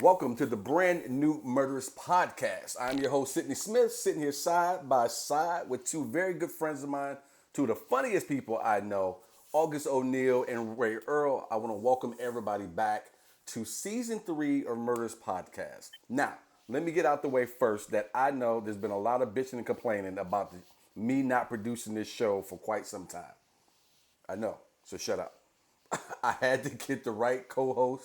Welcome to the brand new Murderess podcast. I'm your host, Sidney Smith, sitting here side by side with two very good friends of mine, two of the funniest people I know, O'Neal and Ray Earl. I want to welcome everybody back to season 3 of Murderess podcast. Now, let me get out the way first that I know there's been a lot of bitching and complaining about me not producing this show for quite some time. I know, so shut up. I had to get the right co-host.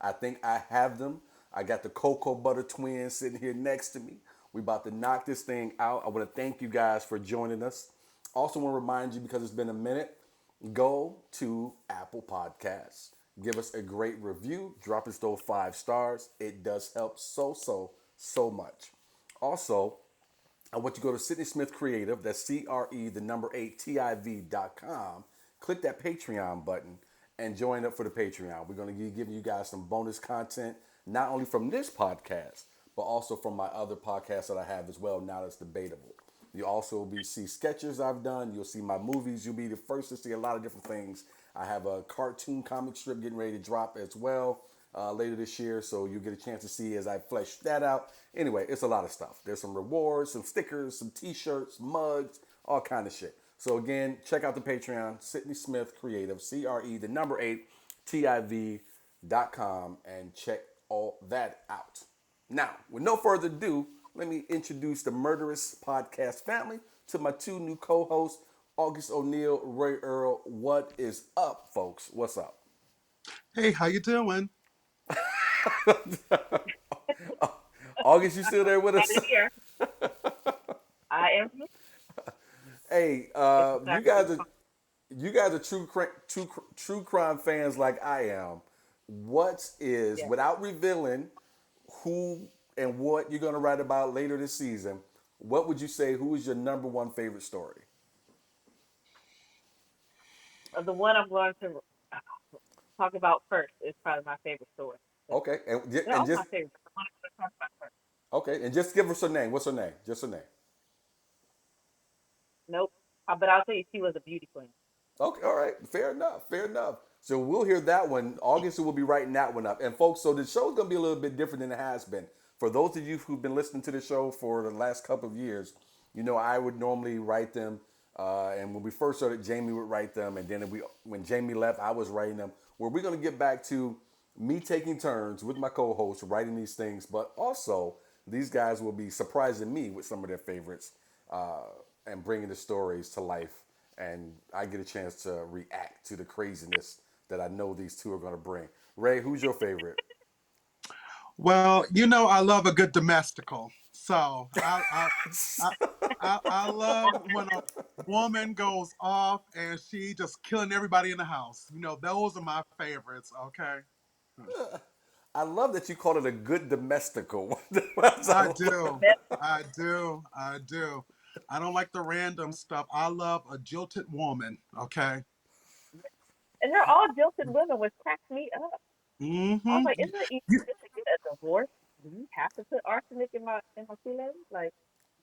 I think I have them. I got the Cocoa Butter twins sitting here next to me. We about to knock this thing out. I want to thank you guys for joining us. Also want to remind you, because it's been a minute, go to Apple Podcasts. Give us a great review. Drop us those 5 stars. It does help so much. Also, I want you to go to Sidney Smith Creative, that's CRE, the number 8, TIV.com. Click that Patreon button and join up for the Patreon. We're going to be giving you guys some bonus content, not only from this podcast, but also from my other podcasts that I have as well, Now That's Debatable. You'll also see sketches I've done. You'll see my movies. You'll be the first to see a lot of different things. I have a cartoon comic strip getting ready to drop as well later this year, so you'll get a chance to see as I flesh that out. Anyway, it's a lot of stuff. There's some rewards, some stickers, some t-shirts, mugs, all kind of shit. So again, check out the Patreon, Sidney Smith Creative, CRE, the number 8, TIV.com, and check all that out. Now, with no further ado, let me introduce the Murderous podcast family to my two new co-hosts, O'Neal, Ray Earl. What is up, folks? What's up? Hey, how you doing? August, you still there with I'm us? here. I am here. Hey, It's you guys are true crime fans like I am. What is, yeah. without revealing who and what you're going to write about later this season, what would you say? Who is your number one favorite story? The one I'm going to talk about first is probably my favorite story. Okay, They're and all just my favorites. The one I'm going to talk about first. okay, and just give us her name. What's her name? Just her name. Nope. But I'll tell you, she was a beauty queen. Okay, all right, fair enough, fair enough. So we'll hear that one. August will be writing that one up. And folks, so the show's gonna be a little bit different than it has been. For those of you who've been listening to the show for the last couple of years, you know I would normally write them. And when we first started, Jamie would write them, and then when Jamie left, I was writing them. Where we're gonna get back to me taking turns with my co-host writing these things, but also these guys will be surprising me with some of their favorites uh, and bringing the stories to life. And I get a chance to react to the craziness that I know these two are going to bring. Ray, who's your favorite? Well, I love a good domestical. So I love when a woman goes off and she just killing everybody in the house. Those are my favorites. Okay, I love that you call it a good domestical. I do, I do. I don't like the random stuff. I love a jilted woman. Okay. And they're all jilted women, which cracks me up. I was Mm-hmm. like, isn't it easy just to get a divorce? Do you have to put arsenic in my Kool-Aid? Like,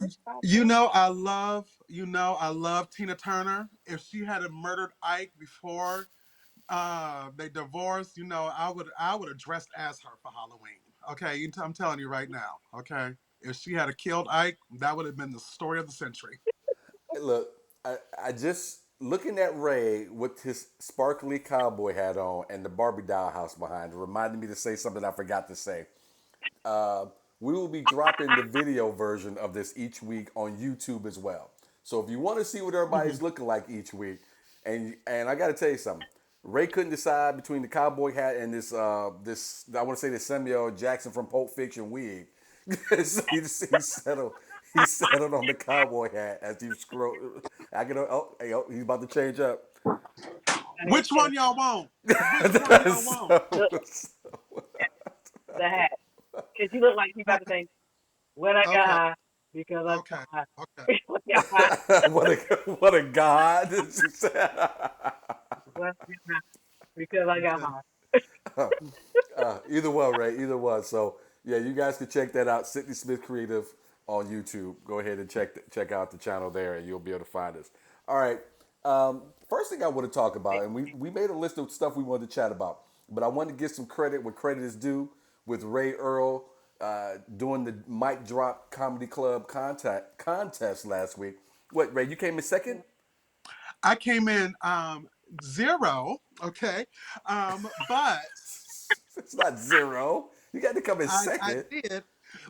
just stop playing. I love Tina Turner. If she had murdered Ike before they divorced, I would have dressed as her for Halloween. Okay, I'm telling you right now. Okay, if she had killed Ike, that would have been the story of the century. Look, I just looking at Ray with his sparkly cowboy hat on and the Barbie doll house behind it reminded me to say something I forgot to say. Uh, we will be dropping the video version of this each week on YouTube as well. So if you want to see what Hmm. everybody's looking like each week, and I got to tell you something, Ray couldn't decide between the cowboy hat and this I want to say the Samuel L. Jackson from Pulp Fiction wig. So he settled on the cowboy hat as you scroll. I get hey, he's about to change up. I mean, Which one y'all want? Which one y'all want? So, look, the hat. Because you look like you about to say, when I got Okay, high, because I okay, got high. okay. When I got high, what a god! She said. when I got high, because I got Yeah. high. Either one, Ray. Either one. So yeah, you guys can check that out. Sidney Smith Creative on YouTube. Go ahead and check out the channel there, and you'll be able to find us. All right. First thing I want to talk about, and we made a list of stuff we wanted to chat about, but I wanted to give some credit where credit is due. with Ray Earl doing the Mic Drop Comedy Club contest last week. What, Ray? You came in second? I came in zero, okay, but It's not zero. You got to come in I second. did,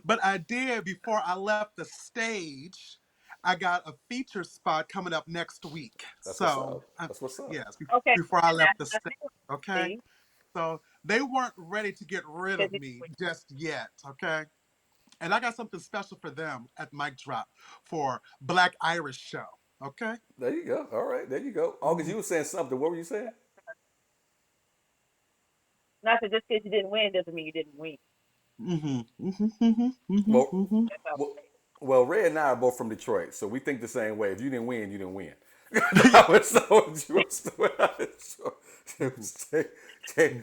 but I did before I left the stage. I got a feature spot coming up next week. That's what's So, up. That's what's up. yes, Okay, before I left that's the stage, nothing. okay? See, So they weren't ready to get rid because of me just yet, okay? And I got something special for them at Mic Drop for Black Irish Show, okay? There you go. All right, there you go. August, Mm-hmm. you were saying something. What were you saying? not that just because you didn't win doesn't mean you didn't win. Mm-hmm. Mm-hmm. Mm-hmm. Well, Mm-hmm. That's all. well, well, Ray and I are both from Detroit, so we think the same way. If you didn't win, you didn't win. Yeah.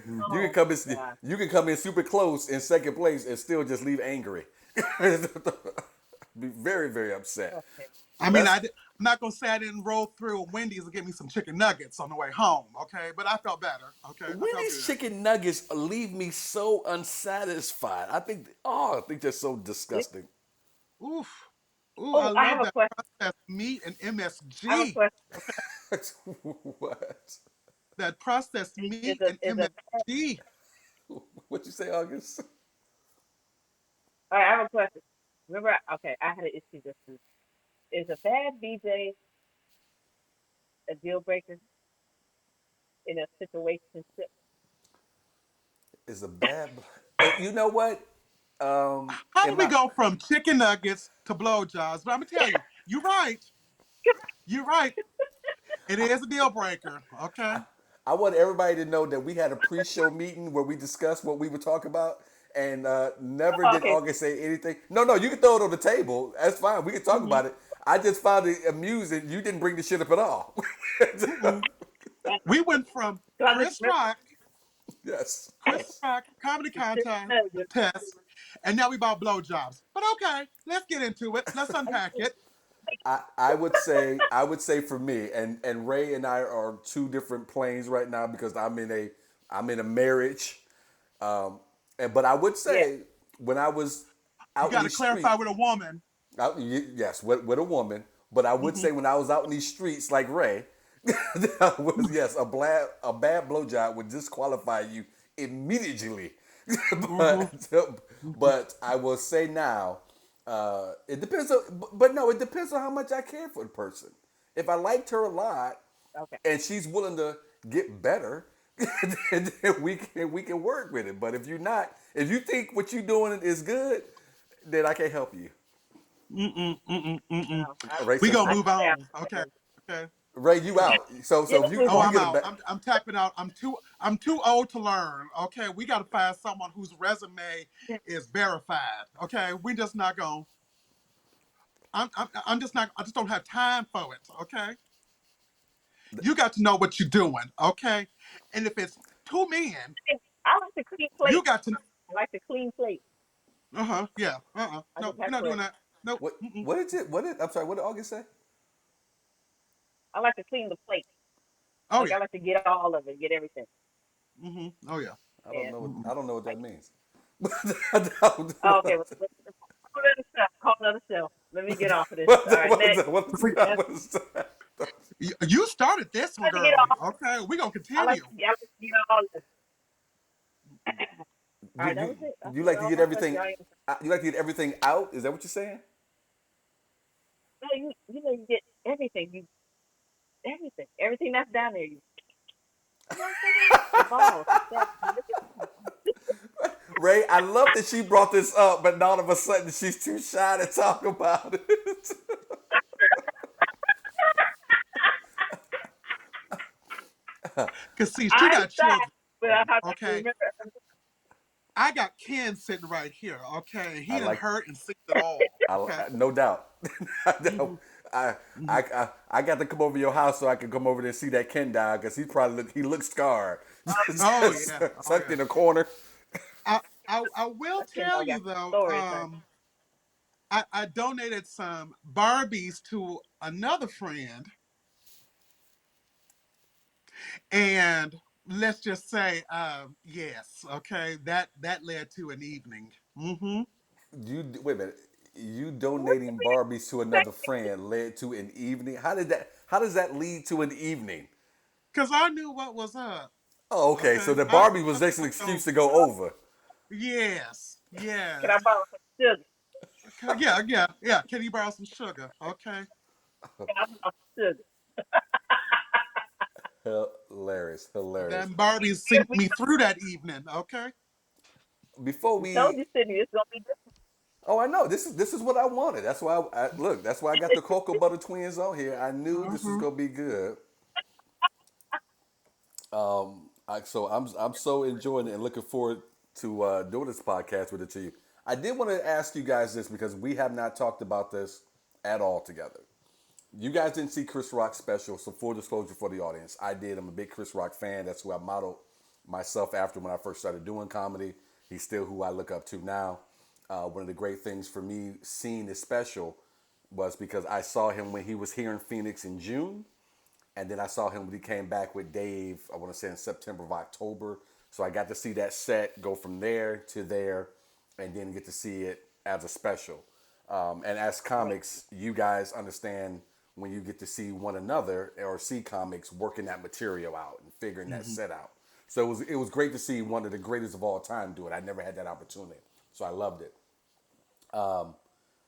Mm-hmm. You can Oh come in, God. you can come in super close in second place and still just leave angry. Be very, very upset. Okay. I mean, Best I'm not gonna say I didn't roll through Wendy's and get me some chicken nuggets on the way home, okay? But I felt better, okay? I felt Wendy's good. chicken nuggets leave me so unsatisfied. I think they're so disgusting. Oof. Ooh, I Oh, I have love a that question. processed meat and I have a MSG. question. What? That processed meat and Is a bad, MSG. What you say, August? all right, I have a question. Remember, okay, I had an issue this week. Is a bad BJ a deal breaker in a situation? Is a bad. You know what? How do In we my, go from chicken nuggets to blowjobs? But I'm gonna tell you, you're right. You're right. It is a deal breaker, okay? I want everybody to know that we had a pre-show meeting where we discussed what we would talk about, and never Oh, did okay. August say anything. No, no, you can throw it on the table. That's fine. We can talk Mm-hmm. about it. I just found it amusing. You didn't bring the shit up at all. Mm-mm. So We went from I just remember Yes, Chris yes. Rock comedy the chicken contest nuggets. test, and now we about blowjobs. But okay, let's get into it. Let's unpack it. I would say for me, and Ray and I are two different planes right now because I'm in a marriage. But I would Yeah. say when I was You out in got to these clarify streets, with a woman. yes, with a woman. But I would Mm-hmm. say when I was out in these streets like Ray, that was yes, a bad blowjob would disqualify you immediately. Mm-hmm. but Mm-hmm. but I will say now, it depends on. But no, it depends on how much I care for the person. If I liked her a lot Okay. and she's willing to get better, then we can work with it. But if you're not, if you think what you're doing is good, then I can't help you. Mm-mm. Mm-mm. Mm-mm. No, Ray We says gonna I no. move can say on. I'm Okay. better. Okay. Ray, you Okay. out. So Yeah, so if let's you move Oh, if you on. I'm get a out. back, I'm tapping out. I'm too old to learn. Okay. We got to find someone whose resume is verified. Okay. We just not gonna. I'm just not. I just don't have time for it. Okay. You got to know what you're doing. Okay. And if it's two men, I like to clean you plate. got to. I like to clean plate. Uh huh. Yeah. I No, just we're have not doing questions. that. Nope. what Mm-mm. what is it? I'm sorry. What did August say? I like to clean the plate. Oh Like yeah. I like to get all of it, get everything. Mm-hmm. Oh yeah. I don't And know what Mm-mm. I don't know what like, that means. I don't oh, know okay, well, call another show. Call another show. Let me get off of this. what All the, right, what is next. that? What is See, that? That's, What is that? you started this I one, like to get girl. off. Okay. We're gonna I like continue. to, I like to get all of this. All You right, that you was it. That's you like to all get my questions. everything. You like to get everything out. Is that what you're saying? No, you know you get everything. Everything that's down there. You know what I'm saying? The balls, the stuff. You look at Ray, I love that she brought this up, but all of a sudden she's too shy to talk about it. Cause see, she I'm got sad, children. but I have to Okay. remember. I got Ken sitting right here. Okay. I He done like, hurt and seen it all. Okay. no doubt. I Mm-hmm. know. I, Mm-hmm. I got to come over to your house so I can come over there and see that Ken dog because he looks scarred, Oh yeah. Oh tucked yeah. in a corner. I I will I can tell all got you though, stories, honey. I donated some Barbies to another friend, and let's just say, yes. Okay, that led to an evening. Mm-hmm. You wait a minute. You What you donating mean? Barbies to another friend led to an evening. How did that? How does that lead to an evening? Cause I knew what was up. Oh, okay. So Okay, the I Barbie was just an excuse to go over. yes, Can I yes. borrow some sugar? Okay, yeah, yeah, yeah. Can you borrow some sugar? Okay. Can I borrow some sugar? Hilarious, hilarious. Then Barbie synced me through that evening. Okay. Before We told we, you, Sydney, it's gonna be different. oh, I know this is what I wanted. That's why look. That's why I got the cocoa butter twins on here. I knew this was Mm-hmm. gonna be good. So I'm so enjoying it and looking forward to doing this podcast with it to you. I did want to ask you guys this because we have not talked about this at all together. You guys didn't see Chris Rock's special, so full disclosure for the audience, I did. I'm a big Chris Rock fan. That's who I modeled myself after when I first started doing comedy. He's still who I look up to now. One of the great things for me seeing this special was because I saw him when he was here in Phoenix in June, and then I saw him when he came back with Dave, I want to say in September of October. So I got to see that set go from there to there and then get to see it as a special. And as Right. comics, you guys understand when you get to see one another or see comics working that material out and figuring that Mm-hmm. set out. So it was great to see one of the greatest of all time do it. I never had that opportunity. So I loved it.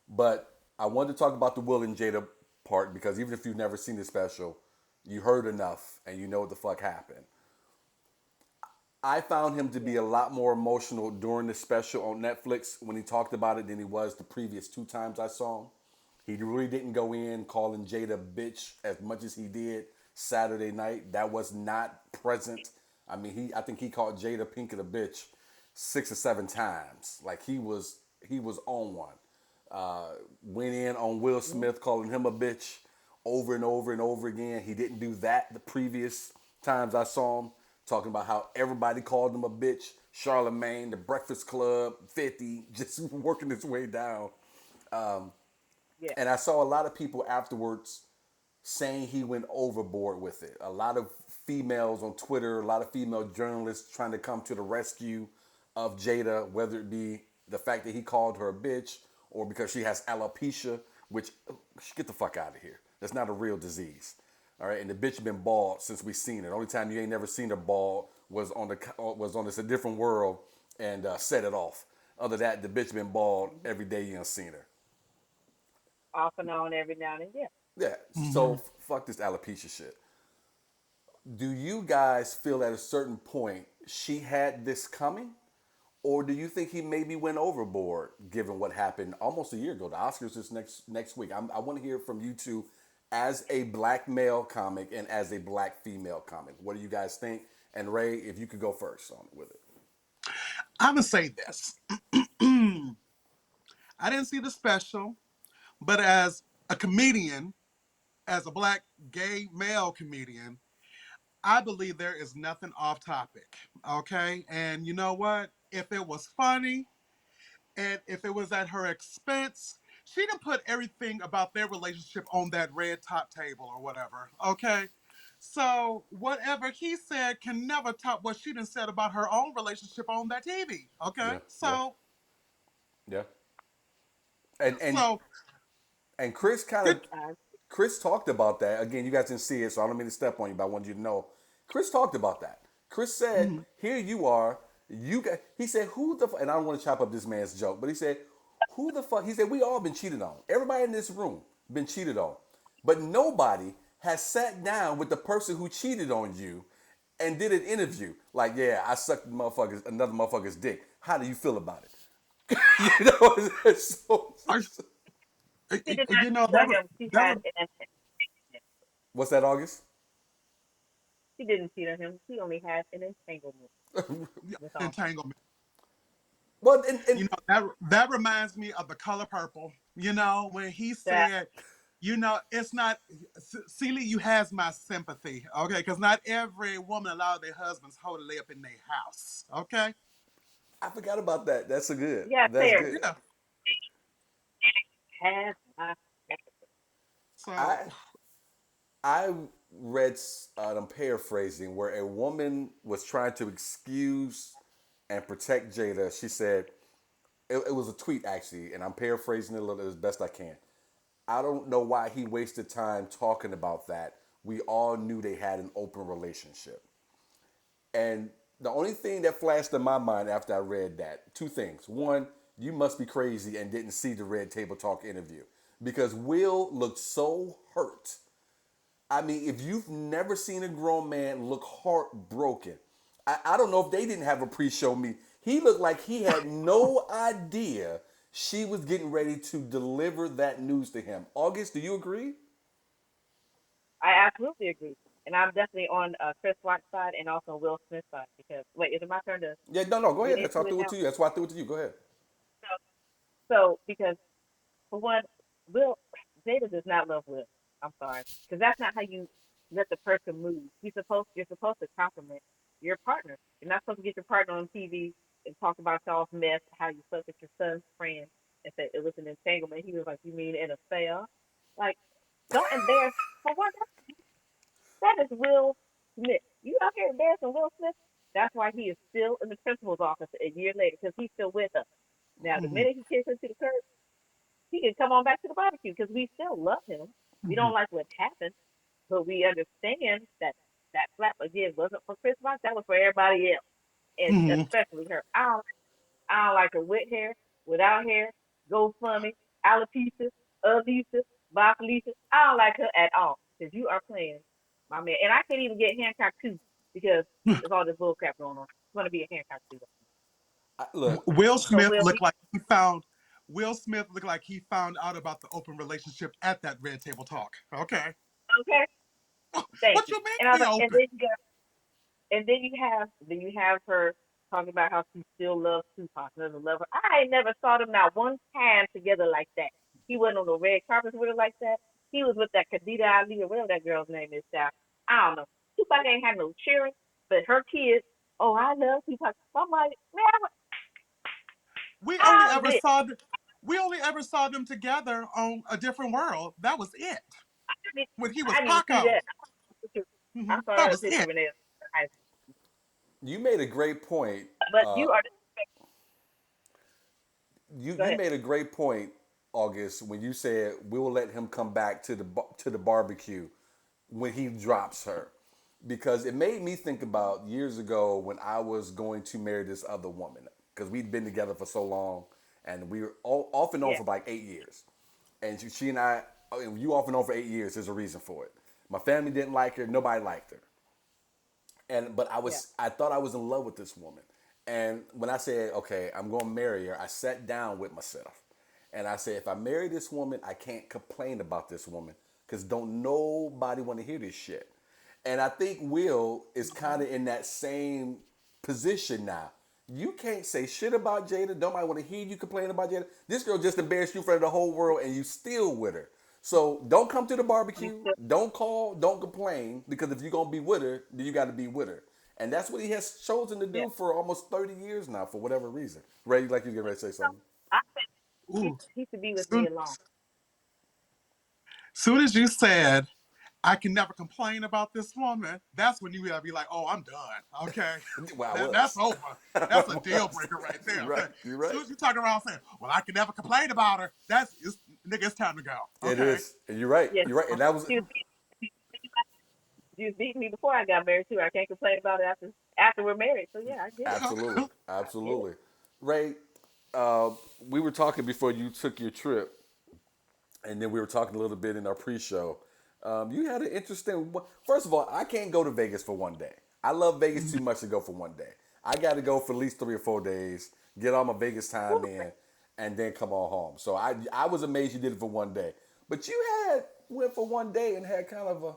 But I wanted to talk about the Will and Jada part because even if you've never seen the special, you heard enough and you know what the fuck happened. I found him to Yeah. be a lot more emotional during the special on Netflix when he talked about it than he was the previous two times I saw him. He really didn't go in calling Jada a bitch as much as he did Saturday night. That was not present. I mean, I think he called Jada Pinkett a bitch 6 or 7 times. Like he was on one. Went in on Will Mm-hmm. Smith calling him a bitch over and over and over again. He didn't do that the previous times I saw him, talking about how everybody called him a bitch. Charlemagne, The Breakfast Club, 50, just working his way down. Yeah. And I saw a lot of people afterwards saying he went overboard with it. A lot of females on Twitter, a lot of female journalists trying to come to the rescue of Jada, whether it be the fact that he called her a bitch or because she has alopecia, which get the fuck out of here. That's not a real disease. All right, and the bitch been bald since we seen it. The only time you ain't never seen her bald was on this a different world and set it off. Other than that, the bitch been bald Mm-hmm. every day you done seen her. Off and on every now and then. Yeah. Yeah, so Mm-hmm. fuck this alopecia shit. Do you guys feel at a certain point she had this coming? Or do you think he maybe went overboard given what happened almost a year ago? The Oscars is next week. I want to hear from you two as a black male comic and as a black female comic. What do you guys think? And Ray, if you could go first on with it. I'm gonna say this. I didn't see the special, but as a comedian, as a black gay male comedian, I believe there is nothing off topic. Okay, and you know what? If it was funny, and if it was at her expense, she didn't put everything about their relationship on that red top table or whatever. Okay. So whatever he said can never top what she done said about her own relationship on that TV. Okay. Yeah, yeah, So yeah. And and so and Chris kind of good. I, Chris talked about that. Again, you guys didn't see it, so I don't mean to step on you, but I wanted you to know. Chris talked about that. Chris said, Mhm. "Here you are. You got." He said, "Who the?" And I don't want to chop up this man's joke, but he said, "Who the fuck?" He said, "We all been cheated on. Everybody in this room been cheated on, but nobody has sat down with the person who cheated on you and did an interview. Like, yeah, I sucked another motherfucker's dick. How do you feel about it?" you know, so, I, she did not you know cheat on him. She that had re- an entanglement. what's that, August? She didn't cheat on him. She only had an entanglement with all. entanglement. Well, and You know that reminds me of The Color Purple. You know when he That said, you know, it's not Celie. You has my sympathy, okay? Because not every woman allow their husbands hold a lay up in their house, okay? I forgot about that. That's a good. you gotta say That's her good. Yeah. has my So I I read, I'm paraphrasing, where a woman was trying to excuse and protect Jada. She said, it was a tweet actually, and I'm paraphrasing it a little as best I can. I don't know why he wasted time talking about that. We all knew they had an open relationship. And the only thing that flashed in my mind after I read that, two things. One, you must be crazy and didn't see the Red Table Talk interview because Will looked so hurt. I mean, if you've never seen a grown man look heartbroken, I don't know if they didn't have a pre-show meet. He looked like he had no idea she was getting ready to deliver that news to him. August, do you agree? I absolutely agree. And I'm definitely on Chris Rock's side and also Will Smith's side because wait, is it my turn to Yeah, no, no, go get ahead. That's why I into it threw it now? to you. That's why I threw it to you. Go ahead. So because for one, Will Jada does not love Will. I'm sorry, because that's not how you let the person move. You're supposed to compliment your partner. You're not supposed to get your partner on TV and talk about y'all's mess, how you slept with your son's friend, and say it was an entanglement. He was like, "You mean an affair?" Like, don't embarrass. For one, that is Will Smith. You out here embarrassing Will Smith? That's why he is still in the principal's office a year later because he's still with us. Now, the Mhm. minute he kicks her to the curb, he can come on back to the barbecue because we still love him. We don't Mhm. like what happened, but we understand that that slap again wasn't for Chris Rock. That was for everybody else, and Mhm. especially her. I don't like her with hair, without hair, GoFundMe, alopecia, Alisa, Bopalisa. I don't like her at all because you are playing my man. And I can't even get Hancock too because there's all this bull crap going on. It's going to be a Hancock too. Look, Will So Smith Will, looked like he found Will Smith looked like he found out about the open relationship at that Red Table Talk. Okay. okay, thank What you. you mean And I was we like, open? and then you have her talking about how she still loves Tupac, doesn't love her. I never saw them not one time together like that. He wasn't on the red carpet with her like that. He was with that Khadija Ali or whatever that girl's name is now. I don't know. Tupac ain't had no cheering, but her kids, oh, I love Tupac. I'm like, man, We only I ever wish. saw th- we only ever saw them together on A Different World. That was it. When he was I didn't see Paco. that. I saw That that was picture it. when they you made a great point. but Uh, you are you go you ahead. made a great point, August, when you said we will let him come back to the barbecue when he drops her, because it made me think about years ago when I was going to marry this other woman because we'd been together for so long and we were off and on Yeah, for like 8 years, and she and I, you off and on for 8 years. There's a reason for it. My family didn't like her. Nobody liked her. But yeah, I thought I was in love with this woman. And when I said, okay, I'm going to marry her, I sat down with myself. And I said, if I marry this woman, I can't complain about this woman because don't nobody want to hear this shit. And I think Will is kind of in that same position now. You can't say shit about Jada. Nobody want to hear you complain about Jada. This girl just embarrassed you in front of the whole world and you still with her. So don't come to the you barbecue. still, Don't call. Don't complain. Because if you're gonna be with her, then you got to be with her. And that's what he has chosen to yeah. do for almost 30 years now, for whatever reason. Ray, like you get ready to say something. I think Ooh. he should be with me Soon, alone. soon as you said I can never complain about this woman, that's when you gotta be like, oh, I'm done. Okay. Well, I That's was. over. That's a deal breaker right You're there. right. Okay. You're As right. soon as you talk around saying, well, I can never complain about her, nigga, it's time to go. It Okay. is. And you're right. Yes, You're right. And that was she was, she was beating me before I got married too. I can't complain about it after we're married. So yeah, I get it. absolutely, I get it. absolutely. Ray, uh, we were talking before you took your trip, and then we were talking a little bit in our pre-show. You had an interesting. First of all, I can't go to Vegas for one day. I love Vegas too much to go for one day. I got to go for at least 3 or 4 days, get all my Vegas time in, and then come on home. So I was amazed you did it for one day. But you had went for one day and had kind of a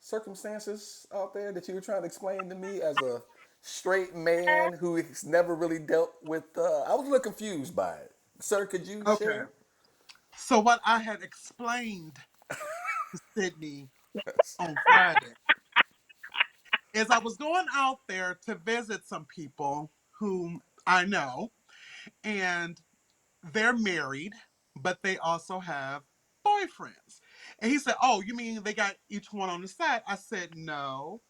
circumstances out there that you were trying to explain to me as a straight man who has never really dealt with. I was a little confused by it. Sir, could you Okay. share? So what I had explained to Sydney Yes. on Friday is I was going out there to visit some people whom I know, and they're married, but they also have boyfriends. And he said, "Oh, you mean they got each one on the side?" I said, "No,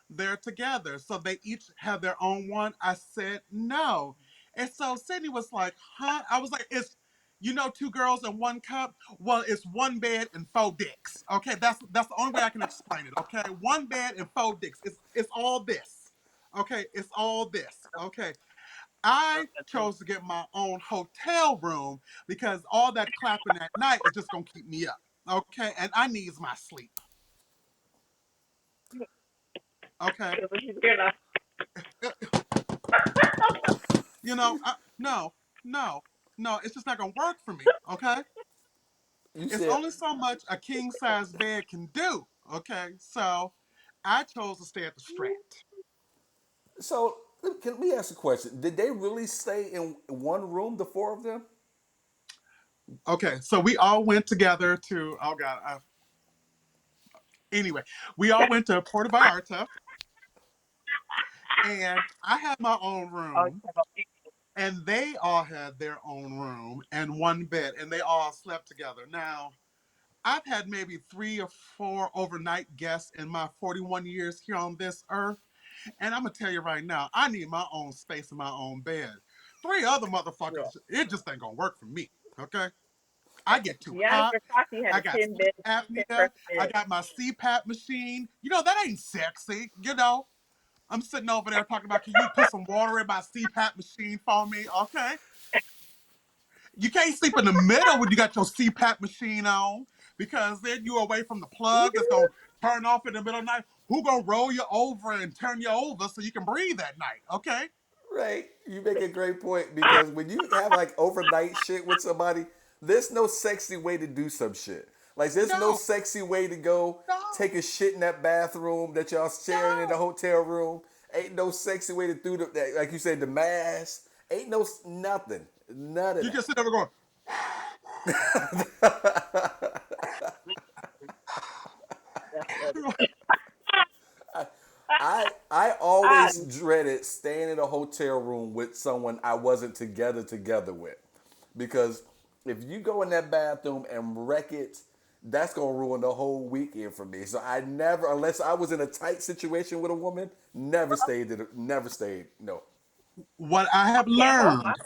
they're together. So they each have their own one." I said, "No." And so Sydney was like, "Huh?" I was like, "It's, two girls in one cup. Well, it's one bed and four dicks. Okay, that's the only way I can explain it. Okay, one bed and four dicks. It's all this. Okay, it's all this. Okay." I chose to get my own hotel room because all that clapping at night is just gonna keep me up. Okay, and I needs my sleep. Okay, You're not. no, no, no. It's just not gonna work for me. Okay, You it's said only so much a king size bed can do. Okay, so I chose to stay at the Strat. so. Can we ask a question? Did they really stay in one room, the four of them? Okay, so we all went together to. Oh God. Anyway, we all went to Puerto Vallarta, and I had my own Oh, room, and they all had their own room and one bed, and they all slept together. Now, I've had maybe 3 or 4 overnight guests in my 41 years here on this earth, and I'm gonna tell you right now, I need my own space and my own bed. 3 other yeah. motherfuckers, it just ain't gonna work for me. Okay, I get too Gianni hot. Versace had I a got 10 sleep bed, 10 apnea. person I bed. got my CPAP machine. That ain't sexy. I'm sitting over there talking about, can you put some water in my CPAP machine for me? Okay. You can't sleep in the middle when you got your CPAP machine on because then you're away from the plug that's gonna turn off in the middle of the night. Who gonna roll you over and turn you over so you can breathe at night? Okay. Right. You make a great point because when you have like overnight shit with somebody, there's no sexy way to do some shit. Like there's no No, sexy way to go no, take a shit in that bathroom that y'all sharing in the no. hotel room. Ain't no sexy way to do that. Like you said, the mask. Ain't no nothing. None of You that. just sit there going, That's funny. I I, always dreaded staying in a hotel room with someone I wasn't together with, because if you go in that bathroom and wreck it, that's gonna ruin the whole weekend for me. So I never, unless I was in a tight situation with a woman, never stayed. No. what I I have can't hold my. learned,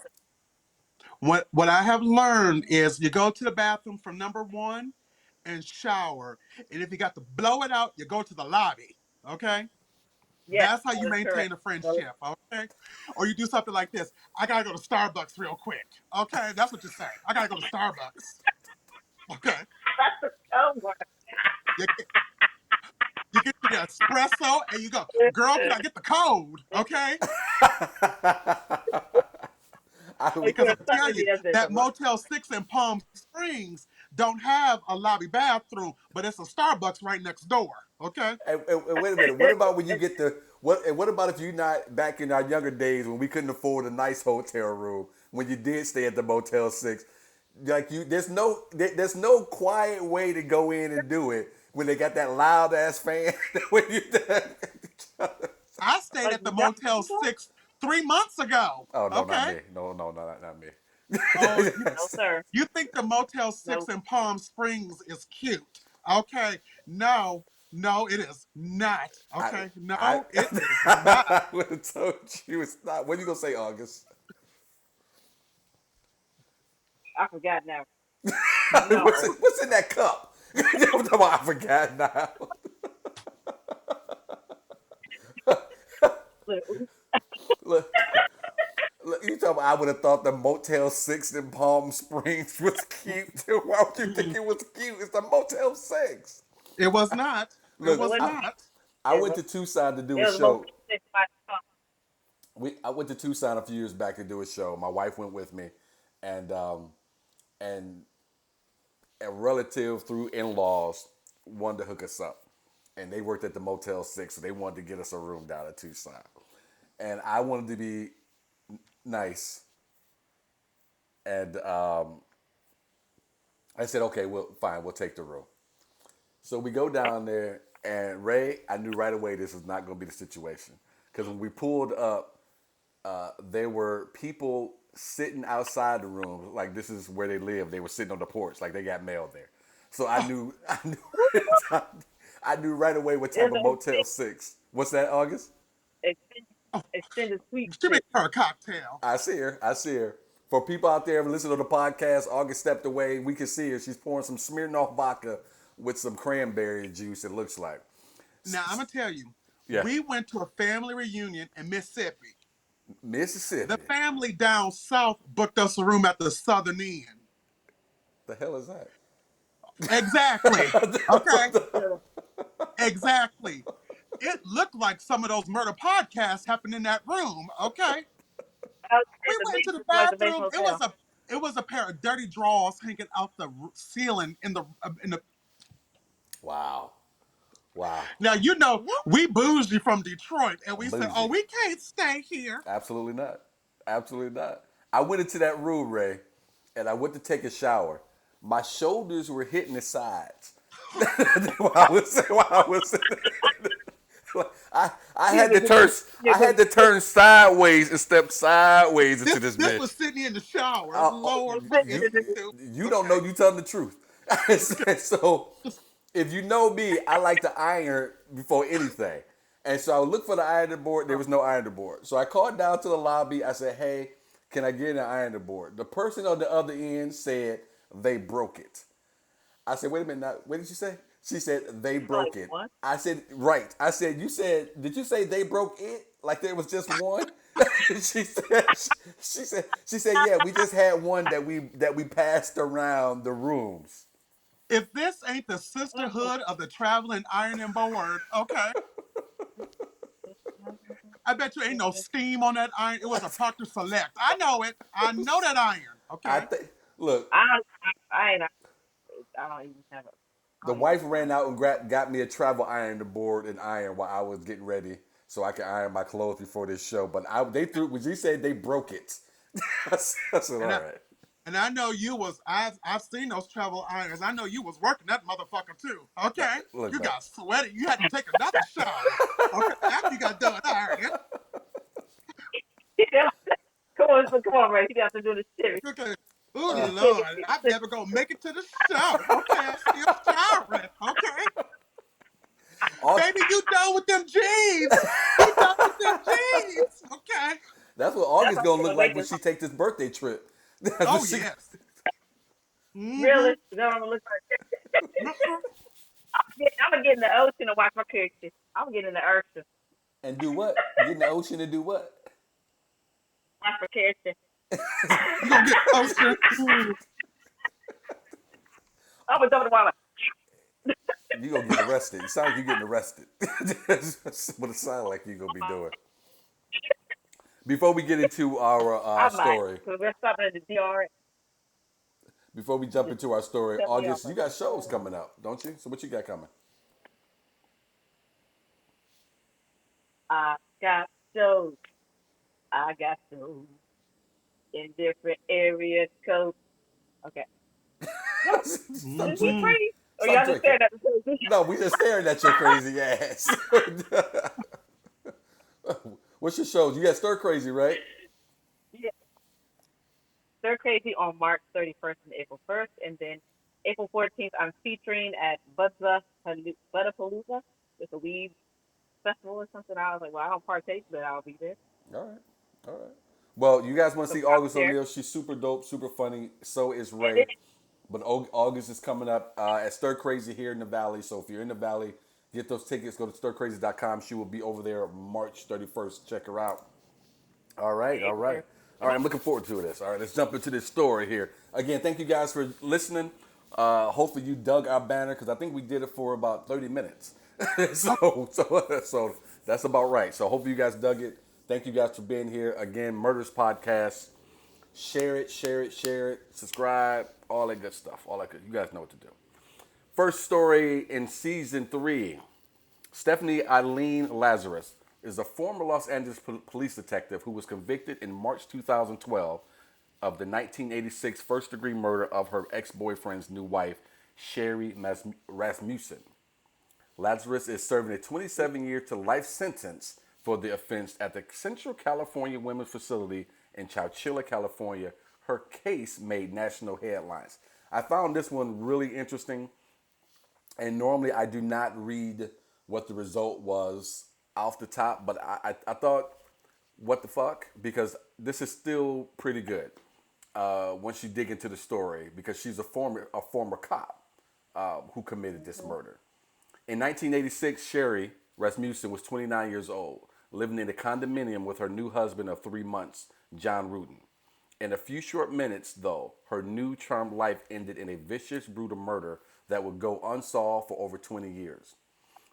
what I have learned is you go to the bathroom from number one and shower. And if you got to blow it out, you go to the lobby. Okay. Yes, That's how that you is correct. maintain a That is friendship, okay? Or you do something like this. I gotta go to Starbucks real quick. Okay, that's what you say. I gotta go to Starbucks. Okay. that's a code word. You get, you get your espresso and you go, girl, can I get the code? Okay? I, You're Because gonna I'm suck telling at you, the end of that the Motel 6 in Palm Springs don't have a lobby bathroom, but it's a Starbucks right next door. Okay? and wait a minute. What about when you get the what? And what about if you not back in our younger days when we couldn't afford a nice hotel room? When you did stay at the Motel 6, like there's no quiet way to go in and do it when they got that loud ass fan. When you I stayed Oh, at the you don't Motel know? 6 3 months ago. oh no, not Okay? me. No, no, no, not me. Oh, you No, sir. You think the Motel No. 6 in Palm Springs is cute? Okay. No, no, it is not. I Okay. I No, it is not. I would have told you it's not. What are you gonna say, August? I forgot now. No. What's in that cup? I forgot now. Look, Look, look, you talking about I would have thought the Motel 6 in Palm Springs was cute. Why would you think Mm-mm. it was cute? It's the Motel 6. It was not. It Look, it was wasn't. not. I It went was. to Tucson to do It a was the most show. six by the I went to Tucson a few years back to do a show. My wife went with me, and and a relative through in-laws wanted to hook us up, and they worked at the Motel 6, so they wanted to get us a room down at Tucson, and I wanted to be nice, and I said, okay, well, fine, we'll take the room. So we go down there, and Ray, I knew right away this was not going to be the situation, because when we pulled up, there were people sitting outside the room, like this is where they live. They were sitting on the porch, like they got mail there. So I knew right away what type There's of an Motel 6. What's that, August? extended, Oh, extended sweet she made six. her a cocktail. I see her. I see her. For people out there listening to the podcast, August stepped away. We can see her. She's pouring some Smirnoff vodka with some cranberry juice, it looks like. Now I'm gonna tell you, Yeah. we went to a family reunion in Mississippi. The Mississippi. family down south booked us a room at the southern end. The hell is that? Exactly. Okay. So, Exactly. It looked like some of those murder podcasts happened in that room. Okay. okay, We the went into the basement, like the bathroom. basement hotel. It was a pair of dirty drawers hanging out the ceiling in the. Wow. Wow. Now you know we bougie from Detroit, and we said, "Oh, Bougie. we can't stay here." Absolutely not. Absolutely not. I went into that room, Ray, and I went to take a shower. My shoulders were hitting the sides. While I was I You had to was, turn you I was, had to turn sides and step sideways into this This was bitch. Sydney in the shower. Oh, Lord, you forgive me you too. you don't know Okay. you telling the truth. So if you know me, I like to iron before anything. And so I would look for the ironing board. There was no ironing board. So I called down to the lobby. I said, "Hey, can I get an ironing board?" The person on the other end said they broke it. I said, "Wait a minute. Now, what did you say?" She said they like broke it. one. I said, "Right." I said, "You said? Did you say they broke it? Like there was just one?" she said, "Yeah, we just had one that we passed around the rooms." If this ain't the Mm-mm. sisterhood of the traveling ironing board, okay. I bet you ain't no steam on that iron. It was a Proctor Select. I know it. I know that iron. I Okay. think. Look, I don't, I ain't, I don't even have a, I the don't even wife have an ran iron out and board. got me a travel iron board and iron while I was getting ready so I could iron my clothes before this show. But they threw when she said they broke it. I said, And all I right. and I know you was I've seen those travel irons. I know you was working that motherfucker too. Okay. Look, You man. got sweaty. You had to take another shower. Okay. After you got done ironing. Come on, Ray. You got to do the shit. Okay. Oh Do the Lord, I'm shit. never gonna make it to the shower. Okay, I'm still showering. Okay. All, Baby, you done with them jeans. You done with them jeans. Okay. that's what That's August how gonna I'm look gonna like make when this. she take this birthday trip. That's what Oh she, yes. Mm-hmm. Really? That's what I'm gonna look like. I'm gonna get in the ocean and watch my character. I'm gonna get in the ocean, and do what? Get in the ocean and do what? watch my character. You gonna get closer. Mm. I'm gonna jump in the water. You gonna get arrested. You sound like you getting arrested. That's what it sounds like you gonna be doing. Before we get into our I might, story, cause we're stopping at the DR. before we jump Just into our story, set me off August, you like got shows that. coming up, don't you? So what you got coming? I got shows. I got shows in different area codes. Okay. No, is he Mm-hmm. crazy? Or Stop y'all just drinking. staring at the TV? No, we just staring at your crazy ass. What's your shows? You got Stir Crazy, right? Yeah, they're crazy on March 31st and April 1st, and then April 14th I'm featuring at Buddapalooza with a weed festival or something. I was like, well, I don't partake, but I'll be there. All right. All right. Well, you guys want to So see I'll be August there. O'Neal. She's super dope, super funny. So is And then, Ray. But August is coming up at Stir Crazy here in the Valley. So if you're in the Valley, get those tickets. Go to stircrazy.com. She will be over there March 31st. Check her out. All right, all right. All right, I'm looking forward to this. All right, let's jump into this story here. Again, thank you guys for listening. Hopefully you dug our banner because I think we did it for about 30 minutes. so that's about right. So hopefully you guys dug it. Thank you guys for being here. Again, Murderous Podcast. Share it, share it, share it. Subscribe, all that good stuff. All that good. You guys know what to do. First story in season 3. Stephanie Eileen Lazarus is a former Los Angeles police detective who was convicted in March 2012 of the 1986 first-degree murder of her ex-boyfriend's new wife, Sherry Rasmussen. Lazarus is serving a 27-year to life sentence for the offense at the Central California Women's Facility in Chowchilla, California. Her case made national headlines. I found this one really interesting And normally I do not read what the result was off the top, but I thought, what the fuck? Because this is still pretty good once you dig into the story, because she's a former cop who committed this Mhm. murder. In 1986, Sherry Rasmussen was 29 years old, living in a condominium with her new husband of 3 months, John Rudin. In a few short minutes, though, her new charmed life ended in a vicious, brutal murder that would go unsolved for over 20 years.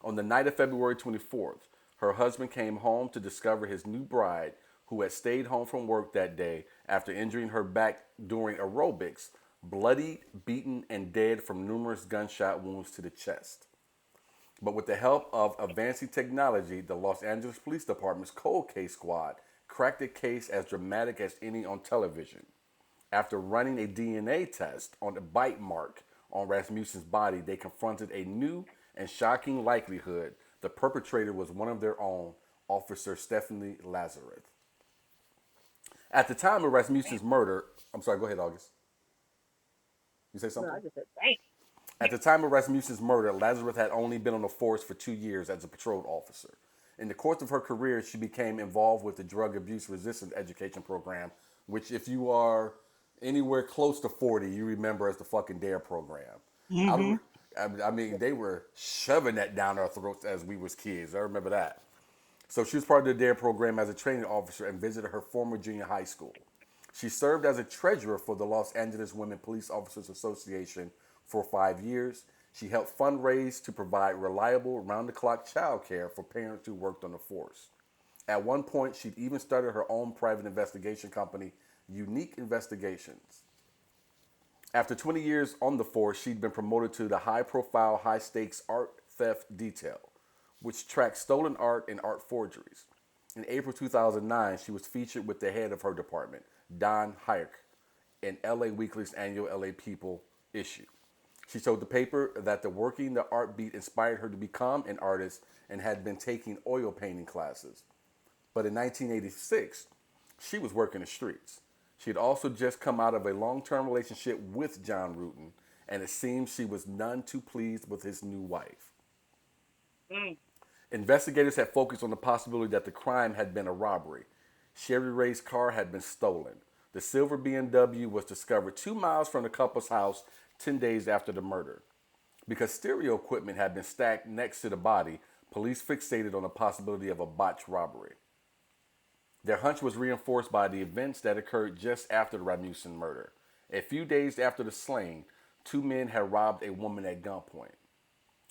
On the night of February 24th, her husband came home to discover his new bride, who had stayed home from work that day after injuring her back during aerobics, bloodied, beaten, and dead from numerous gunshot wounds to the chest. But with the help of advancing technology, the Los Angeles Police Department's cold case squad cracked a case as dramatic as any on television. After running a DNA test on the bite mark on Rasmussen's body, they confronted a new and shocking likelihood the perpetrator was one of their own, Officer Stephanie Lazarus. At the time of Damn. Rasmussen's murder, I'm sorry, go ahead, August. You say No, something? I just said damn. At the time of Rasmussen's murder, Lazarus had only been on the force for 2 years as a patrol officer. In the course of her career, she became involved with the drug abuse resistance education program, which, if you are anywhere close to 40, you remember as the fucking DARE program. I, Mm-hmm. don't- I mean, they were shoving that down our throats as we was kids. I remember that. So she was part of the DARE program as a training officer and visited her former junior high school. She served as a treasurer for the Los Angeles Women Police Officers Association for 5 years. She helped fundraise to provide reliable, round the clock child care for parents who worked on the force. At one point, she'd even started her own private investigation company, Unique Investigations. After 20 years on the force, she'd been promoted to the high profile, high stakes art theft detail, which tracks stolen art and art forgeries. In April 2009, she was featured with the head of her department, Don Hayek, in LA Weekly's annual LA People issue. She told the paper that the working the art beat inspired her to become an artist and had been taking oil painting classes. But in 1986, she was working the streets. She had also just come out of a long term relationship with John Rutan, and it seems she was none too pleased with his new wife. Mm. Investigators had focused on the possibility that the crime had been a robbery. Sherry Ray's car had been stolen. The silver BMW was discovered 2 miles from the couple's house 10 days after the murder. Because stereo equipment had been stacked next to the body, police fixated on the possibility of a botched robbery. Their hunch was reinforced by the events that occurred just after the Rasmussen murder. A few days after the slaying, two men had robbed a woman at gunpoint.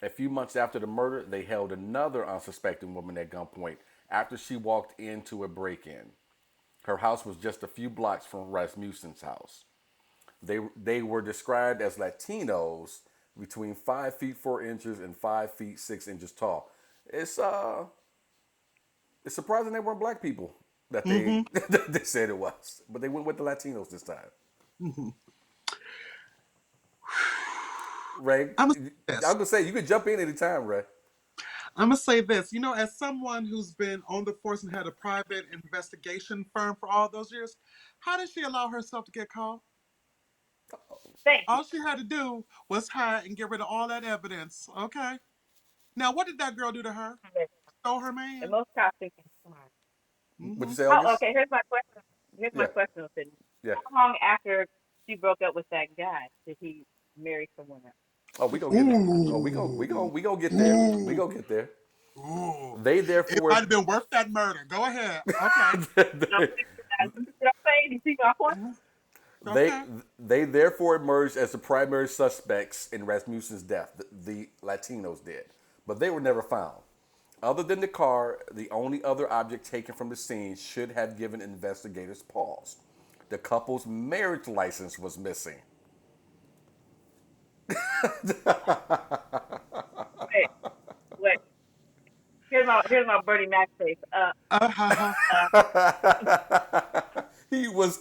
A few months after the murder, they held another unsuspecting woman at gunpoint after she walked into a break in. Her house was just a few blocks from Rasmussen's house. They were described as Latinos between 5 feet 4 inches and 5 feet 6 inches tall. It's uh it's surprising they weren't black people that they Mm-hmm. that they said it was, but they went with the Latinos this time. Mm-hmm. Ray, I'm gonna say I'm this. gonna say you can jump in anytime, Ray. I'm gonna say this. You know, as someone who's been on the force and had a private investigation firm for all those years, how did she allow herself to get caught? Thank you. All she had to do was hide and get rid of all that evidence. Okay. Now, what did that girl do to her? Stole her And man. most cops think it's smart. What'd Mm-hmm. you say, Oh, August? okay. Here's my question. Here's my Yeah, question, Sydney. yeah. How long after she broke up with that guy did he marry someone else? Oh, we gonna get. Oh, Ooh. we gonna get there. We Ooh. gonna get there. Ooh. They It might therefore have been worth that murder. Go ahead. Okay. No, you see what I'm saying? You see my point? Mhm. they Okay. they therefore emerged as the primary suspects in Rasmussen's death. The Latinos did, but they were never found. Other than the car, the only other object taken from the scene should have given investigators pause. The couple's marriage license was missing. Wait, wait. Here's my Bernie Mac face. Uh-huh. Uh, He was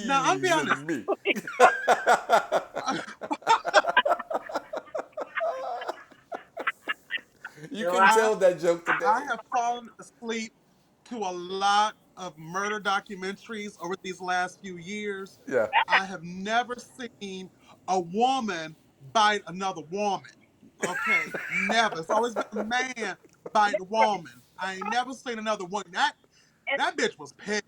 Now, I'll be honest. teasing me. You couldn't July. tell that joke I today. have fallen asleep to a lot of murder documentaries over these last few years. Yeah. I have never seen a woman bite another woman. Okay, never. It's always been a man by the woman. I ain't never seen another one. and, That bitch was pissed.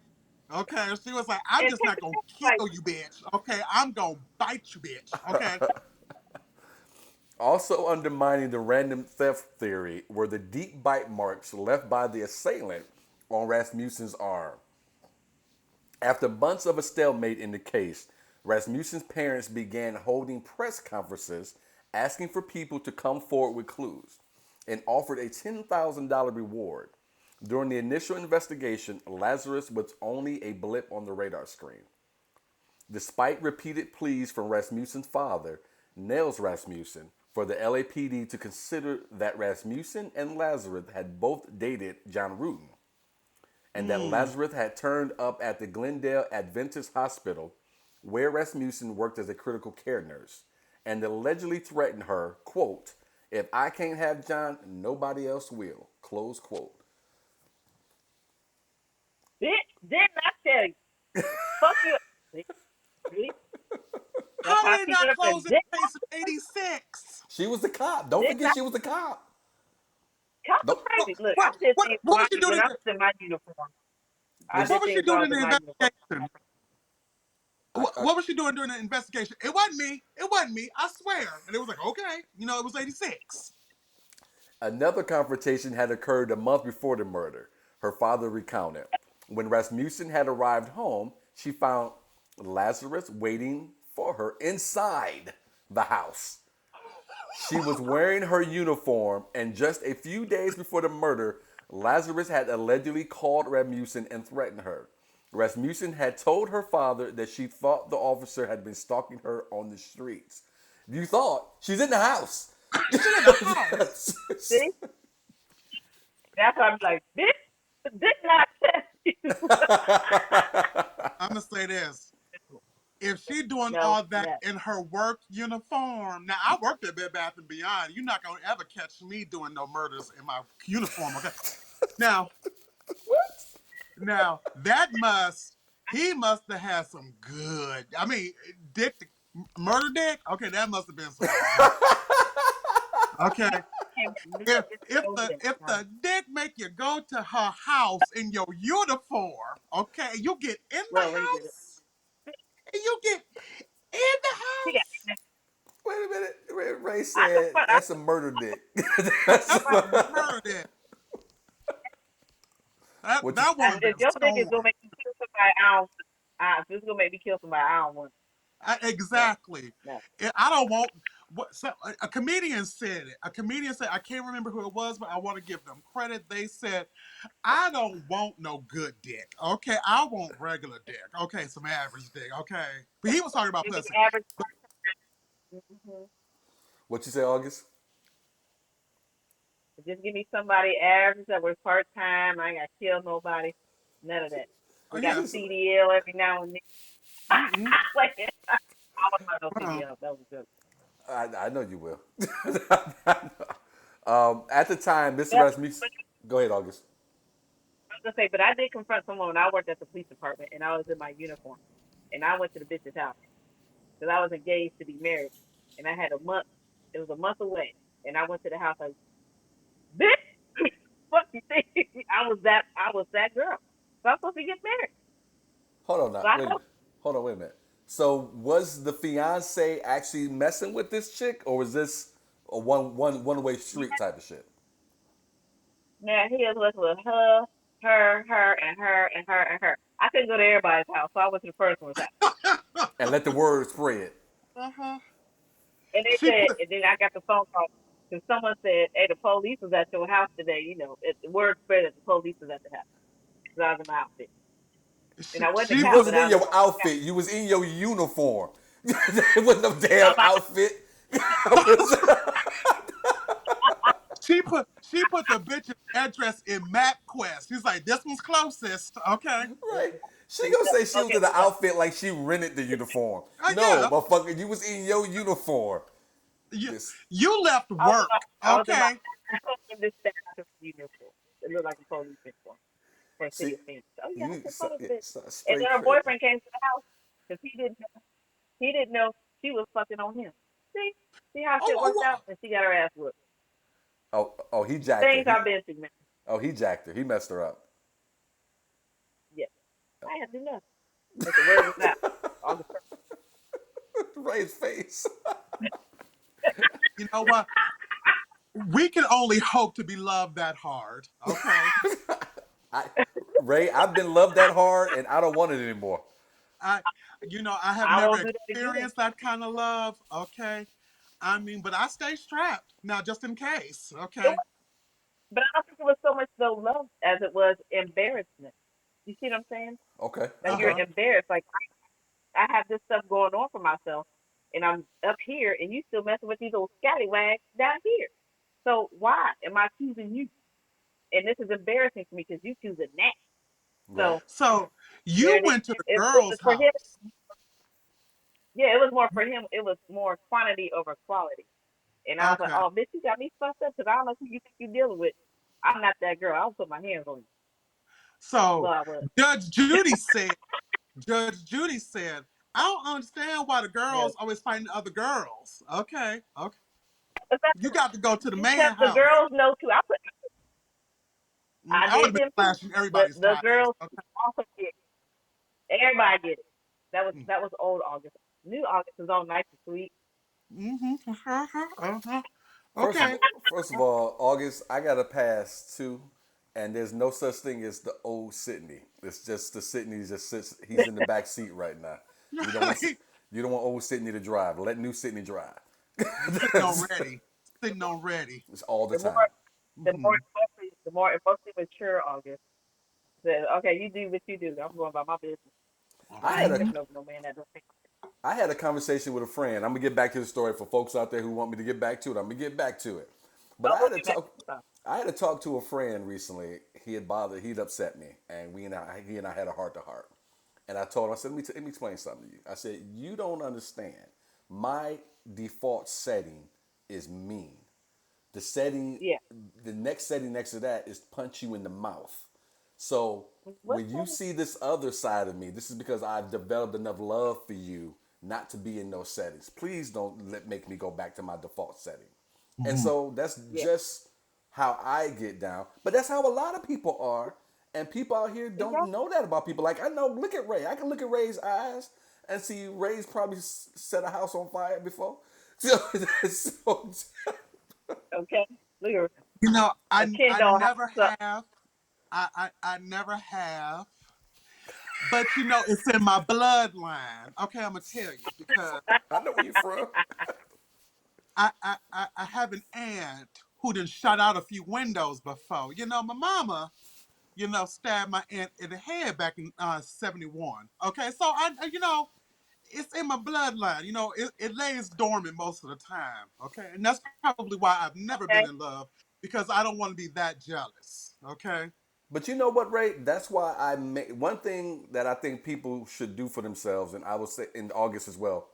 Okay, she was like, "I'm and just not gonna typically, like, kill you, bitch. Okay, I'm gonna bite you, bitch. Okay." Also undermining the random theft theory were the deep bite marks left by the assailant on Rasmussen's arm. After months of a stalemate in the case, Rasmussen's parents began holding press conferences asking for people to come forward with clues and offered a $10,000 reward. During the initial investigation, Lazarus was only a blip on the radar screen. Despite repeated pleas from Rasmussen's father, Nels Rasmussen, for the LAPD to consider that Rasmussen and Lazarus had both dated John Rutten, and that Hmm. Lazarus had turned up at the Glendale Adventist Hospital, where Rasmussen worked as a critical care nurse, and allegedly threatened her, quote, "If I can't have John, nobody else will," close quote. bitch, didn't I tell you? Fuck you. See, see? That's How how did they people not are close saying, this didn't case in '86? She was the cop. Don't didn't forget I? she was the cop. Cops are Don't, crazy. Look, I What? did What? things What was she doing? when I was in my uniform. I was, did What was she things when doing I in was in the my uniform. investigation? I, I, What was she doing during the investigation? It wasn't me. It wasn't me. I swear. And it was like, okay, it was '86. Another confrontation had occurred a month before the murder, her father recounted. When Rasmussen had arrived home, she found Lazarus waiting for her inside the house. She was wearing her uniform, and just a few days before the murder, Lazarus had allegedly called Rasmussen and threatened her. Rasmussen had told her father that she thought the officer had been stalking her on the streets. You thought? She's in the house. She's in the house. See? That's why I'm like, bitch, didn't I tell you? I'm gonna say this. If she doing No, all that no. in her work uniform, now I worked at Bed Bath and Beyond. You're not gonna ever catch me doing no murders in my uniform, okay? Now, now that he must have had some good. I mean, Dick, murder Dick. Okay, that must have been some good. Okay, if the dick make you go to her house in your uniform, okay, you get in the Well, he did it. house and you get in the He got house. Wait a minute. Ray I said confront. that's a murder dick. That's That's a murder dick. That what you. that woman If been your nigga is gonna scorned. make me kill somebody, I don't. If it's gonna make me kill somebody, I don't want. No, Exactly. no. I don't want what so, a comedian said it. A comedian said, I can't remember who it was, but I want to give them credit. They said, I don't want no good dick. Okay, I want regular dick. Okay, some average dick. Okay, but he was talking about Give me pussy. the average. But Mm-hmm. What you say, August? Just give me somebody average that works part time. I ain't got to kill nobody. None of that. oh We You got yeah, just. CDL every now and then. mm-hmm. Like, I was not no uh CDL. That was good. I know you will. At the time, Mr. But, Rasmussen. Go ahead, August. I was gonna say, but I did confront someone when I worked at the police department, and I was in my uniform, and I went to the bitch's house because I was engaged to be married, and I had a month. It was a month away, and I went to the house like, bitch, fuck you think? I was that girl. So I'm supposed to get married. Hold on So now. I Wait a know. minute. Hold on. Wait a minute. So was the fiance actually messing with this chick, or was this a one way street type of shit? Now he was with her, and her. I couldn't go to everybody's house, so I went to the first one's house. And let the word spread. huh. And they She said, put and then I got the phone call because someone said, "Hey, the police was at your house today." The word spread that the police was at the house because I was in my outfit, and I wasn't a You cop, but wasn't I in was your a cop. outfit. You was in your uniform. It wasn't no No, damn my outfit. she put the bitch's address in MapQuest. He's like, this one's closest. Okay. Right. She gonna say she was okay, in the look, outfit like she rented the uniform. Oh No, yeah. motherfucker, you was in your uniform. You This you left I was work. I was in my Okay. I was in this staff uniform. It looked like a police uniform for a city see of Phoenix. Oh yeah, you that's a police bitch. And straight then her crazy. boyfriend came to the house because he didn't know she was fucking on him. See, see, how Oh, shit oh, worked out, and she got her ass whooped. Oh, he jacked her. Things I've been through, man. He jacked her. He messed her up. Yeah, I had to do nothing. But the word was out. August 1st. Ray's face. you know what? We can only hope to be loved that hard. Okay. I, Ray, I've been loved that hard, and I don't want it anymore. I, I have I never won't do that again. experienced that kind of love. Okay. I mean, but I stay strapped now, just in case. It Okay. was, but I don't think it was so much though love as it was embarrassment. You see what I'm saying? Okay, Like Uh you're okay. huh. embarrassed. Like I have this stuff going on for myself, and I'm up here, and you still messing with these old scallywags down here. So why am I choosing you? And this is embarrassing for me because you choosing that. Right. So So there you it is. went to the It was girl's for him. house. Yeah, it was more for him. It was more quantity over quality. And I was like, Okay. oh, bitch, you got me fucked up because I don't know who you think you're dealing with. I'm not that girl. I'll put my hands on you. Well, So I was. Judge Judy said, Judge Judy said, I don't understand why the Yeah. girls always fighting other girls. Okay. Okay. But that's You got to go to the because man the house. girls know too. I I would did have been them too. flashing But everybody's the tires. girls Okay. also get it. Everybody get it. Mm. That was old August. New August is all nice and sweet. Mm-hmm. Uh-huh. Uh-huh. First of Okay. first of all, August, I got a pass too, and there's no such thing as the old Sydney. It's just the Sydney just sits. He's in the back seat right now. You don't want you don't want old Sydney to drive. Let new Sydney drive. Sitting on ready. Sitting on ready. It's all the The more, time. Mm-hmm. the more emotionally mature August says, okay, you do what you do. I'm going about my business. I I had ain't a taking over no man that don't think. I had a conversation with a friend. I'm gonna get back to the story for folks out there who want me to get back to it. I'm gonna get back to it. But Oh, we'll get back to stuff. I had to talk to a friend recently. He'd upset me, and he and I had a heart to heart. And I told him, I said, let me explain something to you. I said, you don't understand. My default setting is mean. The setting, Yeah. the next setting next to that is punch you in the mouth. So What's when you that? see this other side of me, this is because I've developed enough love for you not to be in those settings. Please don't make me go back to my default setting. And Mm-hmm. so that's Yeah. just how I get down. But that's how a lot of people are. And people out here don't Exactly. know that about people. Like I know, look at Ray. I can look at Ray's eyes and see Ray's probably set a house on fire before. So, so Okay. Look at a I Kendall never house up. have. I never have. But it's in my bloodline. Okay, I'm gonna tell you because I know where you're from. I have an aunt who done shut out a few windows before. My mama, stabbed my aunt in the head back in '71. Okay, so it's in my bloodline. It lays dormant most of the time. Okay, and that's probably why I've never been Okay. in love because I don't want to be that jealous. Okay. But you know what, Ray? That's why I make one thing that I think people should do for themselves, and I will say in August as well.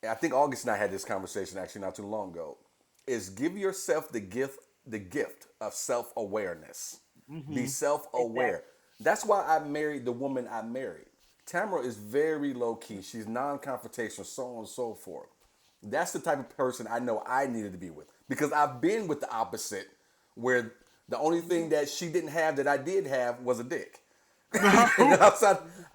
I think August and I had this conversation actually not too long ago. Is give yourself the gift of self awareness. Be Mm-hmm. self aware. Exactly. That's why I married the woman I married. Tamara is very low key. She's non confrontational, so on and so forth. That's the type of person I know I needed to be with because I've been with the opposite, where the only thing that she didn't have that I did have was a dick. And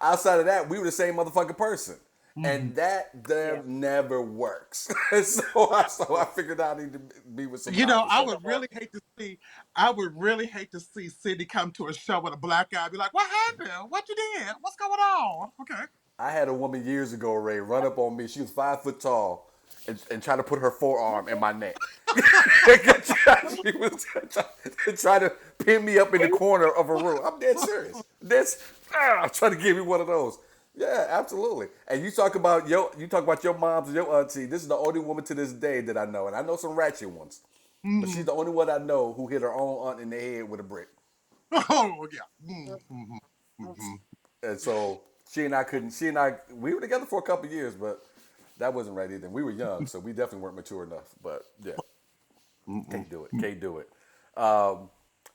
outside of that, we were the same motherfucking person, Mm-hmm. and that Yeah. damn never works. So I figured I need to be with some I opposite. Don't would work. really hate to see. I would really hate to see Sydney come to a show with a black eye. Be like, "What happened? What you did? What's going on?" Okay. I had a woman years ago, Ray, run up on me. She was 5 foot tall, and try to put her forearm in my neck. She was trying to pin me up in the corner of a room. I'm dead serious. I'm trying to give me one of those. Yeah, absolutely. And you talk about your moms and your auntie. This is the only woman to this day that I know, and I know some ratchet ones, but Mm-hmm. she's the only one I know who hit her own aunt in the head with a brick. Oh yeah. Mm-hmm. Mm-hmm. And so she and I couldn't. She and I we were together for a couple years, but that wasn't right either. We were young, so we definitely weren't mature enough. But yeah, Mm-mm. can't do it. Can't do it.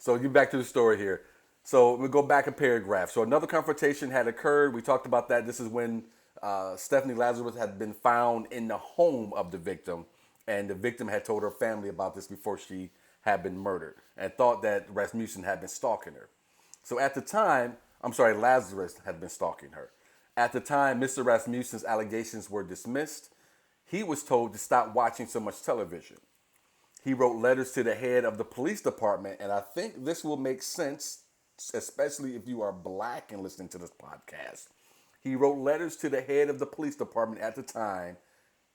So get back to the story here. So we go back a paragraph. So another confrontation had occurred. We talked about that. This is when Stephanie Lazarus had been found in the home of the victim, and the victim had told her family about this before she had been murdered and thought that Rasmussen had been stalking her. So at the time, I'm sorry, Lazarus had been stalking her. At the time Mr. Rasmussen's allegations were dismissed, he was told to stop watching so much television. He wrote letters to the head of the police department, and I think this will make sense, especially if you are black and listening to this podcast. He wrote letters to the head of the police department at the time,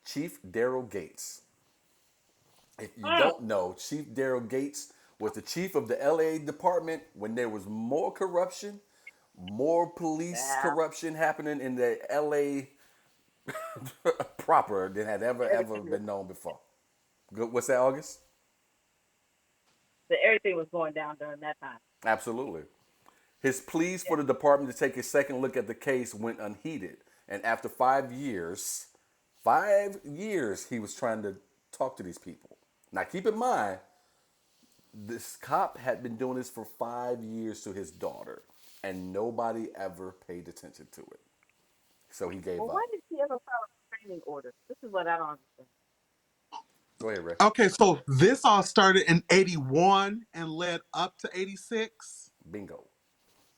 Chief Daryl Gates. If you Mm, don't know, Chief Daryl Gates was the chief of the LA department when there was more corruption, more police yeah, corruption happening in the LA proper than had ever everything was, been known before. What's that, August? everything was going down during that time. Absolutely. His pleas Yeah. for the department to take a second look at the case went unheeded. And after 5 years, he was trying to talk to these people. Now, keep in mind, this cop had been doing this for 5 years to his daughter, and nobody ever paid attention to it. So he gave Well, why up. did she ever file a restraining order? This is what I don't understand. Go ahead, Ray. Okay, so this all started in 81 and led up to 86. Bingo.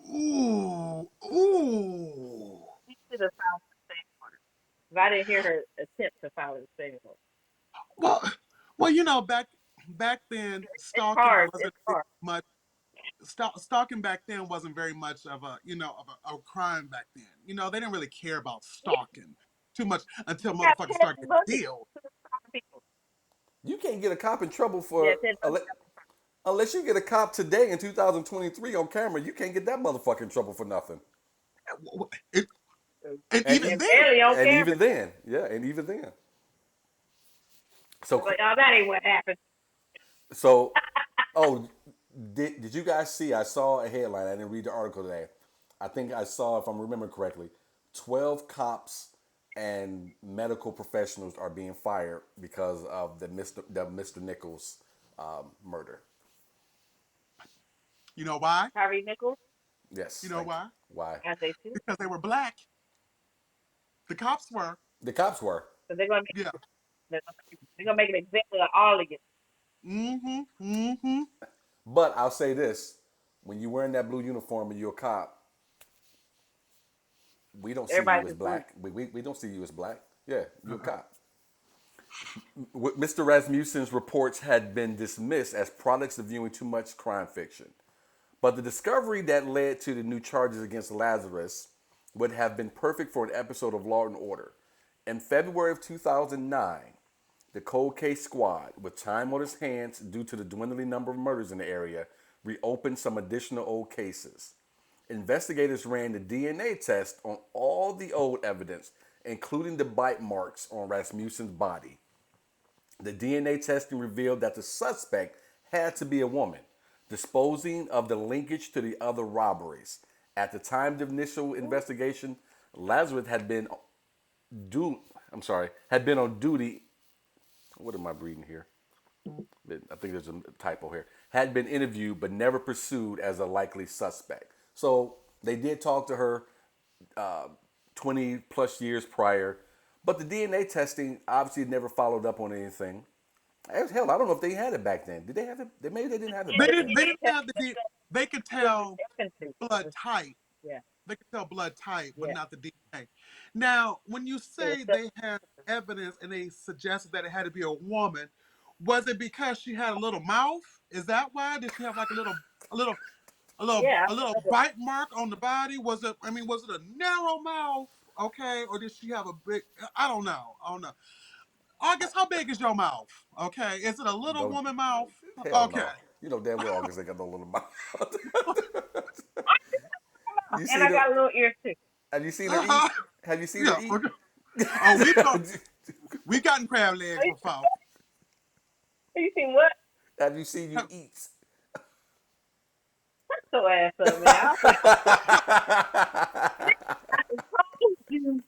Ooh, ooh. She should have filed a restraining order. If I didn't hear her attempt to file a restraining order. Well, well, back then, It's stalking hard. wasn't It's very hard. much. Stalking back then wasn't very much of a crime back then. They didn't really care about Yeah, stalking too much until you got motherfuckers started Ted getting Bundy killed. stopping people. You can't get a cop in trouble Yeah, for Ted Bundy. unless you get a cop today in 2023 on camera. You can't get that motherfucker in trouble for nothing. It, and And even And then, barely on and camera. even then, yeah, and even then. It's So like, oh, that ain't what happened. so, oh, did you guys see? I saw a headline. I didn't read the article today. I think I saw, if I'm remembering correctly, 12 cops and medical professionals are being fired because of the Mr. Nichols murder. you know why? Harvey Nichols, You Yes, know thank you. why? Why? as they should. Because they were black. The cops were. The cops were. So they're gonna Yeah. make an example of all of you. Mm-hmm. Mm-hmm. But I'll say this: when you're wearing that blue uniform and you're a cop, we don't see you Everybody as just blue. black. We don't see you as black. Yeah, you're a cop. Mr. Rasmussen's reports had been dismissed as products of viewing too much crime fiction. But the discovery that led to the new charges against Lazarus would have been perfect for an episode of Law and Order. In February of 2009, the Cold Case Squad, with time on its hands due to the dwindling number of murders in the area, reopened some additional old cases. Investigators ran the DNA test on all the old evidence, including the bite marks on Rasmussen's body. The DNA testing revealed that the suspect had to be a woman, disposing of the linkage to the other robberies. At the time of the initial investigation, Lazarus had been on duty. What am I reading here? I think there's a typo here. Had been interviewed but never pursued as a likely suspect. So they did talk to her 20 plus years prior, but the DNA testing obviously never followed up on anything. Hell, I don't know if they had it back then. Did they have it? Maybe they didn't have it Yeah, They back the didn't. then. They DNA didn't test have the. They could was in tell infancy. blood type. Yeah, They could tell blood type, but yeah. not the DNA. Now, when you It was say just, they had evidence and they suggested that it had to be a woman, was it because she had a little mouth? Is that why? Did she have like a little, yeah. a little bite mark on the body? Was it? I mean, was it a narrow mouth? Okay, or did she have a big? I don't know. I don't know. August, how big is your mouth? Okay, is it a little Don't. woman mouth? Hell Okay. no. You know damn well August ain't got no little mouth. you And seen I her? got a little ears too. Have you seen her eat? Have you seen her Yeah. eat? Okay. Oh, we've gotten crab legs before. You seen what? Have you seen you eat? Shut your ass up, man. I was like, I told you.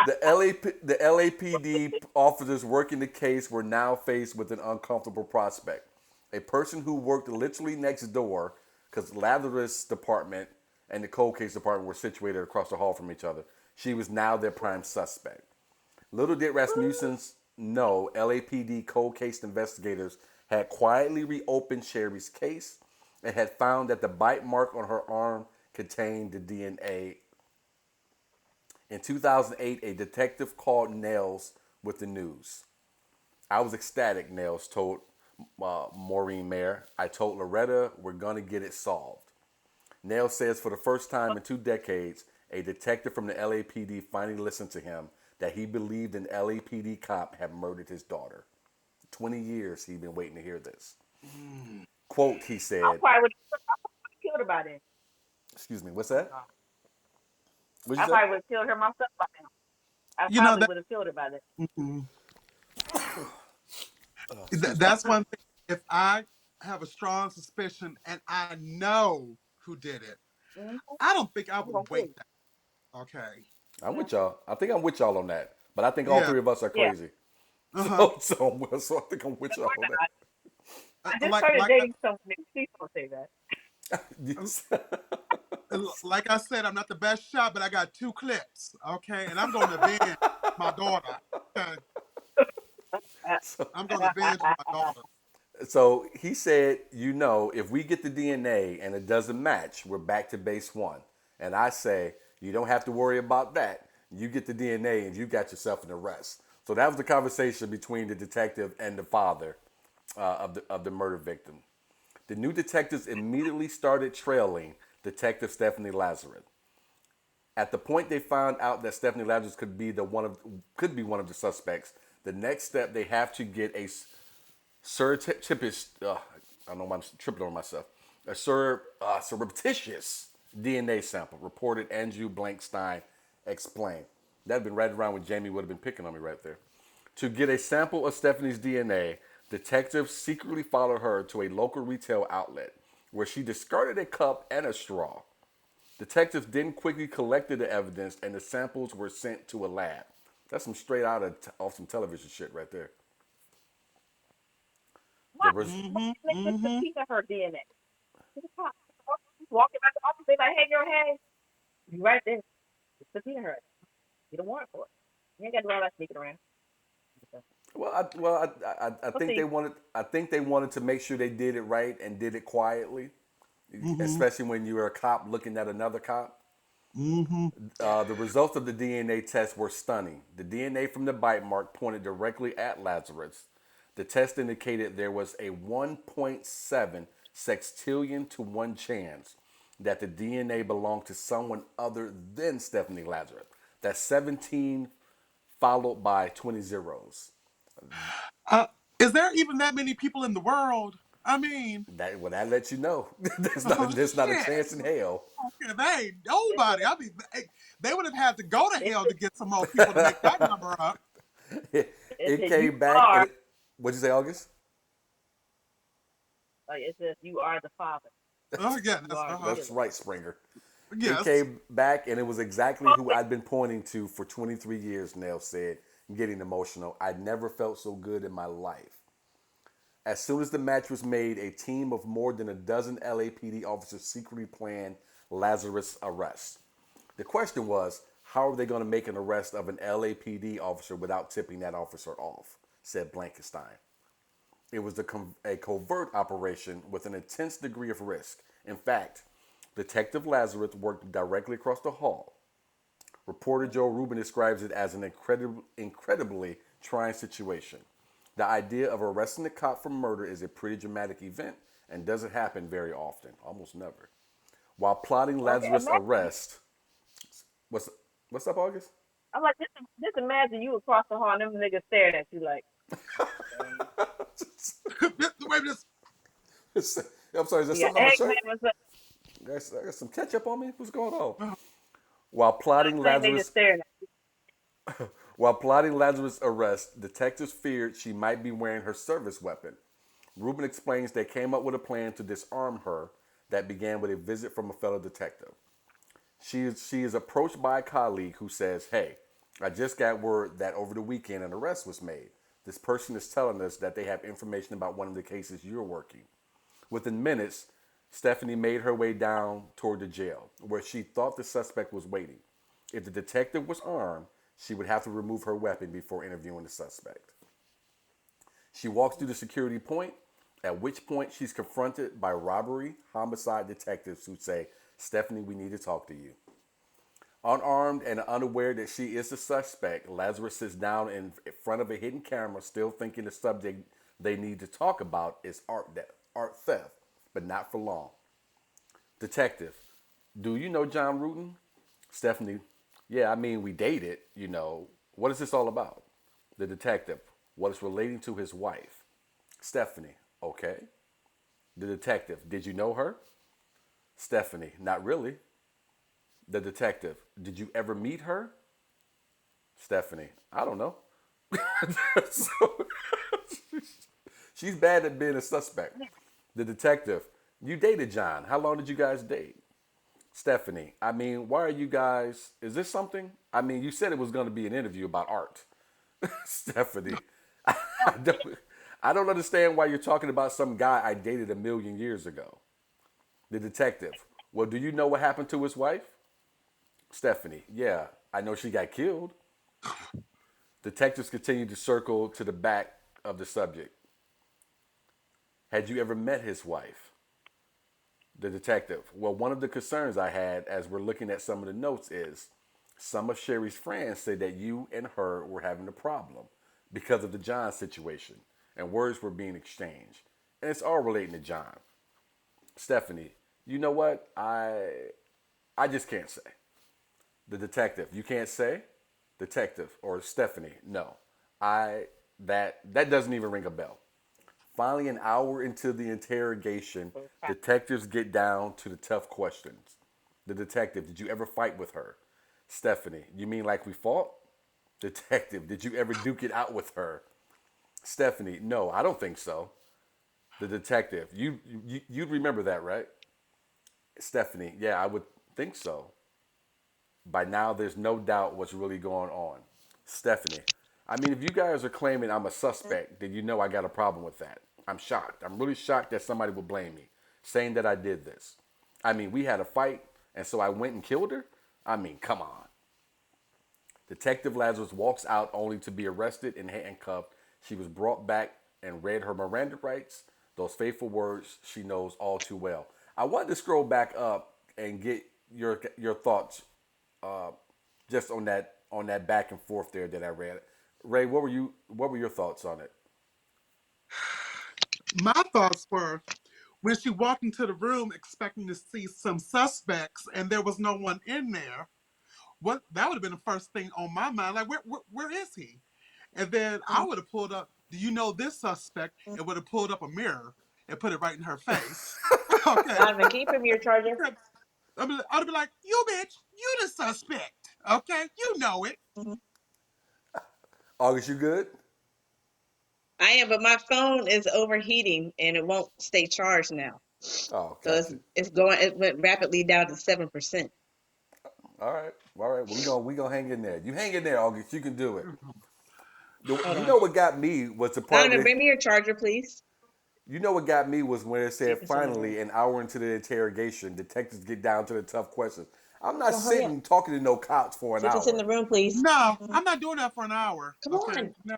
The LAPD officers working the case were now faced with an uncomfortable prospect. A person who worked literally next door, because Lazarus department and the cold case department were situated across the hall from each other. She was now their prime suspect. Little did Rasmussen's know, LAPD cold case investigators had quietly reopened Sherry's case and had found that the bite mark on her arm contained the DNA. In 2008, a detective called Nails with the news. I was ecstatic, Nails told Maureen Mayer. I told Loretta, we're going to get it solved. Nails says for the first time in 2 decades, a detective from the LAPD finally listened to him that he believed an LAPD cop had murdered his daughter. 20 years he'd been waiting to hear this. Quote, he I said, probably would have killed her by then. excuse me, what's Oh that? God. What'd I you say? probably would have killed her myself by then. I You know probably that would have killed her by then. mhm. Excuse me. That's one thing. If I have a strong suspicion and I know who did it, Mm-hmm. I don't think I I'm gonna would kill wait you. that. Okay. I'm Yeah. with y'all. I think I'm with y'all on that. But I think all Yeah. three of us are Yeah. crazy. Uh huh. So I think I'm with No, y'all on we're not. I just Like started like dating someone. Please don't say that. that. Yes. like I said, I'm not the best shot, but I got 2 clips. Okay, and I'm going to avenge my daughter. Okay, so, I'm going to avenge my daughter. so he said, if we get the DNA and it doesn't match, we're back to base one. And I say, you don't have to worry about that. You get the DNA and you got yourself an arrest. So that was the conversation between the detective and the father of the murder victim. The new detectives immediately started trailing Detective Stephanie Lazarus. At the point they found out that Stephanie Lazarus could be one of the suspects, the next step they have to get a surreptitious, I know I'm tripping over myself, a surreptitious DNA sample, reported Andrew Blankstein explained. That'd been right around when Jamie would have been picking on me right there. To get a sample of Stephanie's DNA, detectives secretly followed her to a local retail outlet where she discarded a cup and a straw. Detectives then quickly collected the evidence and the samples were sent to a lab. That's some straight out of off some television shit right there. The What? res- Why Mm-hmm. didn't they just Mm-hmm. subpoena her DNA? To the cop. Walking out the office, they like, hey, girl, hey. You right there. Just subpoena her. Get a warrant for it. You ain't got to do all that sneaking around. well, I We'll think they see. wanted. I think they wanted to make sure they did it right and did it quietly, Mm-hmm. especially when you're a cop looking at another cop. Mm-hmm. The results of the DNA test were stunning. The DNA from the bite mark pointed directly at Lazarus. The test indicated there was a 1.7 sextillion to 1 chance that the DNA belonged to someone other than Stephanie Lazarus. That's 17 followed by 20 zeros. Uh, is there even that many people in the world? I mean, That lets you know there's oh not there's not a shit. chance in hell. Okay, they ain't It's nobody. I mean, they would have had to go to hell to get some more people to make that number up. It, it it says you came back and are, what'd you say, August? like, it says you are the father. Oh yeah, You that's are the That's killer. right, Springer. It yes. came back and it was exactly who I'd been pointing to for 23 years, Nell said, getting emotional. I'd never felt so good in my life. As soon as the match was made, a team of more than a dozen LAPD officers secretly planned Lazarus' arrest. The question was, how are they going to make an arrest of an LAPD officer without tipping that officer off? Said Blankenstein. It was a covert operation with an intense degree of risk. In fact, Detective Lazarus worked directly across the hall. Reporter Joe Rubin describes it as an incredibly trying situation. The idea of arresting a cop for murder is a pretty dramatic event and doesn't happen very often, almost never. While plotting Okay, Lazarus' imagine. arrest, what's what's up, August? I'm like, just imagine you across the hall and them niggas staring at you like, okay. Wait, this. I'm sorry, is there You got something on my Eggman, shirt? what's up? I got some ketchup on me? What's going on? Uh, While plotting I'm saying they just Lazarus staring at While plotting Lazarus' arrest, detectives feared she might be wearing her service weapon. Rubin explains they came up with a plan to disarm her that began with a visit from a fellow detective. She is approached by a colleague who says, "Hey, I just got word that over the weekend an arrest was made. This person is telling us that they have information about one of the cases you're working." Within minutes, Stephanie made her way down toward the jail, where she thought the suspect was waiting. If the detective was armed, She would have to remove her weapon before interviewing the suspect. She walks through the security point, at which point she's confronted by robbery homicide detectives who say, Stephanie, we need to talk to you. Unarmed and unaware that she is the suspect, Lazarus sits down in front of a hidden camera, still thinking the subject they need to talk about is art theft, but not for long. Detective, do you know John Rutan? Stephanie, yeah, I mean, we dated, you know. What is this all about? The detective, well, it's relating to his wife. Stephanie, okay. The detective, did you know her? Stephanie, not really. The detective, did you ever meet her? Stephanie, I don't know. So, she's bad at being a suspect. The detective, you dated John. How long did you guys date? Stephanie, I mean, why are you guys, is this something? I mean, you said it was going to be an interview about art. Stephanie, I don't, I don't understand why you're talking about some guy I dated a million years ago. The detective, well, do you know what happened to his wife? Stephanie, yeah, I know she got killed. Detectives continue to circle to the back of the subject. Had you ever met his wife? The detective, well, one of the concerns I had as we're looking at some of the notes is some of Sherry's friends say that you and her were having a problem because of the John situation, and words were being exchanged. And it's all relating to John. Stephanie, you know what? I just can't say. The detective, you can't say? Detective or Stephanie, no. I that doesn't even ring a bell. Finally, an hour into the interrogation, detectives get down to the tough questions. The detective, did you ever fight with her? Stephanie, you mean like we fought? Detective, did you ever duke it out with her? Stephanie, no, I don't think so. The detective, you'd remember that, right? Stephanie, yeah, I would think so. By now, there's no doubt what's really going on. Stephanie, I mean, if you guys are claiming I'm a suspect, then you know I got a problem with that. I'm shocked. I'm really shocked that somebody would blame me, saying that I did this. I mean, we had a fight, and so I went and killed her? I mean, come on. Detective Lazarus walks out only to be arrested and handcuffed. She was brought back and read her Miranda rights, those faithful words she knows all too well. I wanted to scroll back up and get your thoughts uh, just on that back and forth there that I read. Ray, what were your thoughts on it? My thoughts were when she walked into the room expecting to see some suspects and there was no one in there. What that would have been the first thing on my mind. Like, where is he? And then I would have pulled up. Do you know this suspect? And would have pulled up a mirror and put it right in her face. Okay. Donovan, can you put me your charger? I'd be like, you bitch, you the suspect. Okay, you know it. August, you good? I am, but my phone is overheating and it won't stay charged now. Oh, So gotcha. it's going. It went rapidly down to 7%. All right, all right. We gonna hang in there. You hang in there, August. You can do it. Hold You on. know what got me was the part Donovan, where bring me your charger, please. you know what got me was when it See said if it's in the room. finally an hour into the interrogation, detectives get down to the tough questions. I'm not Well, hurry up. sitting talking to no cops for an See if it's in hour. the room, please. No, I'm not doing that for an hour. Come Okay. on. No.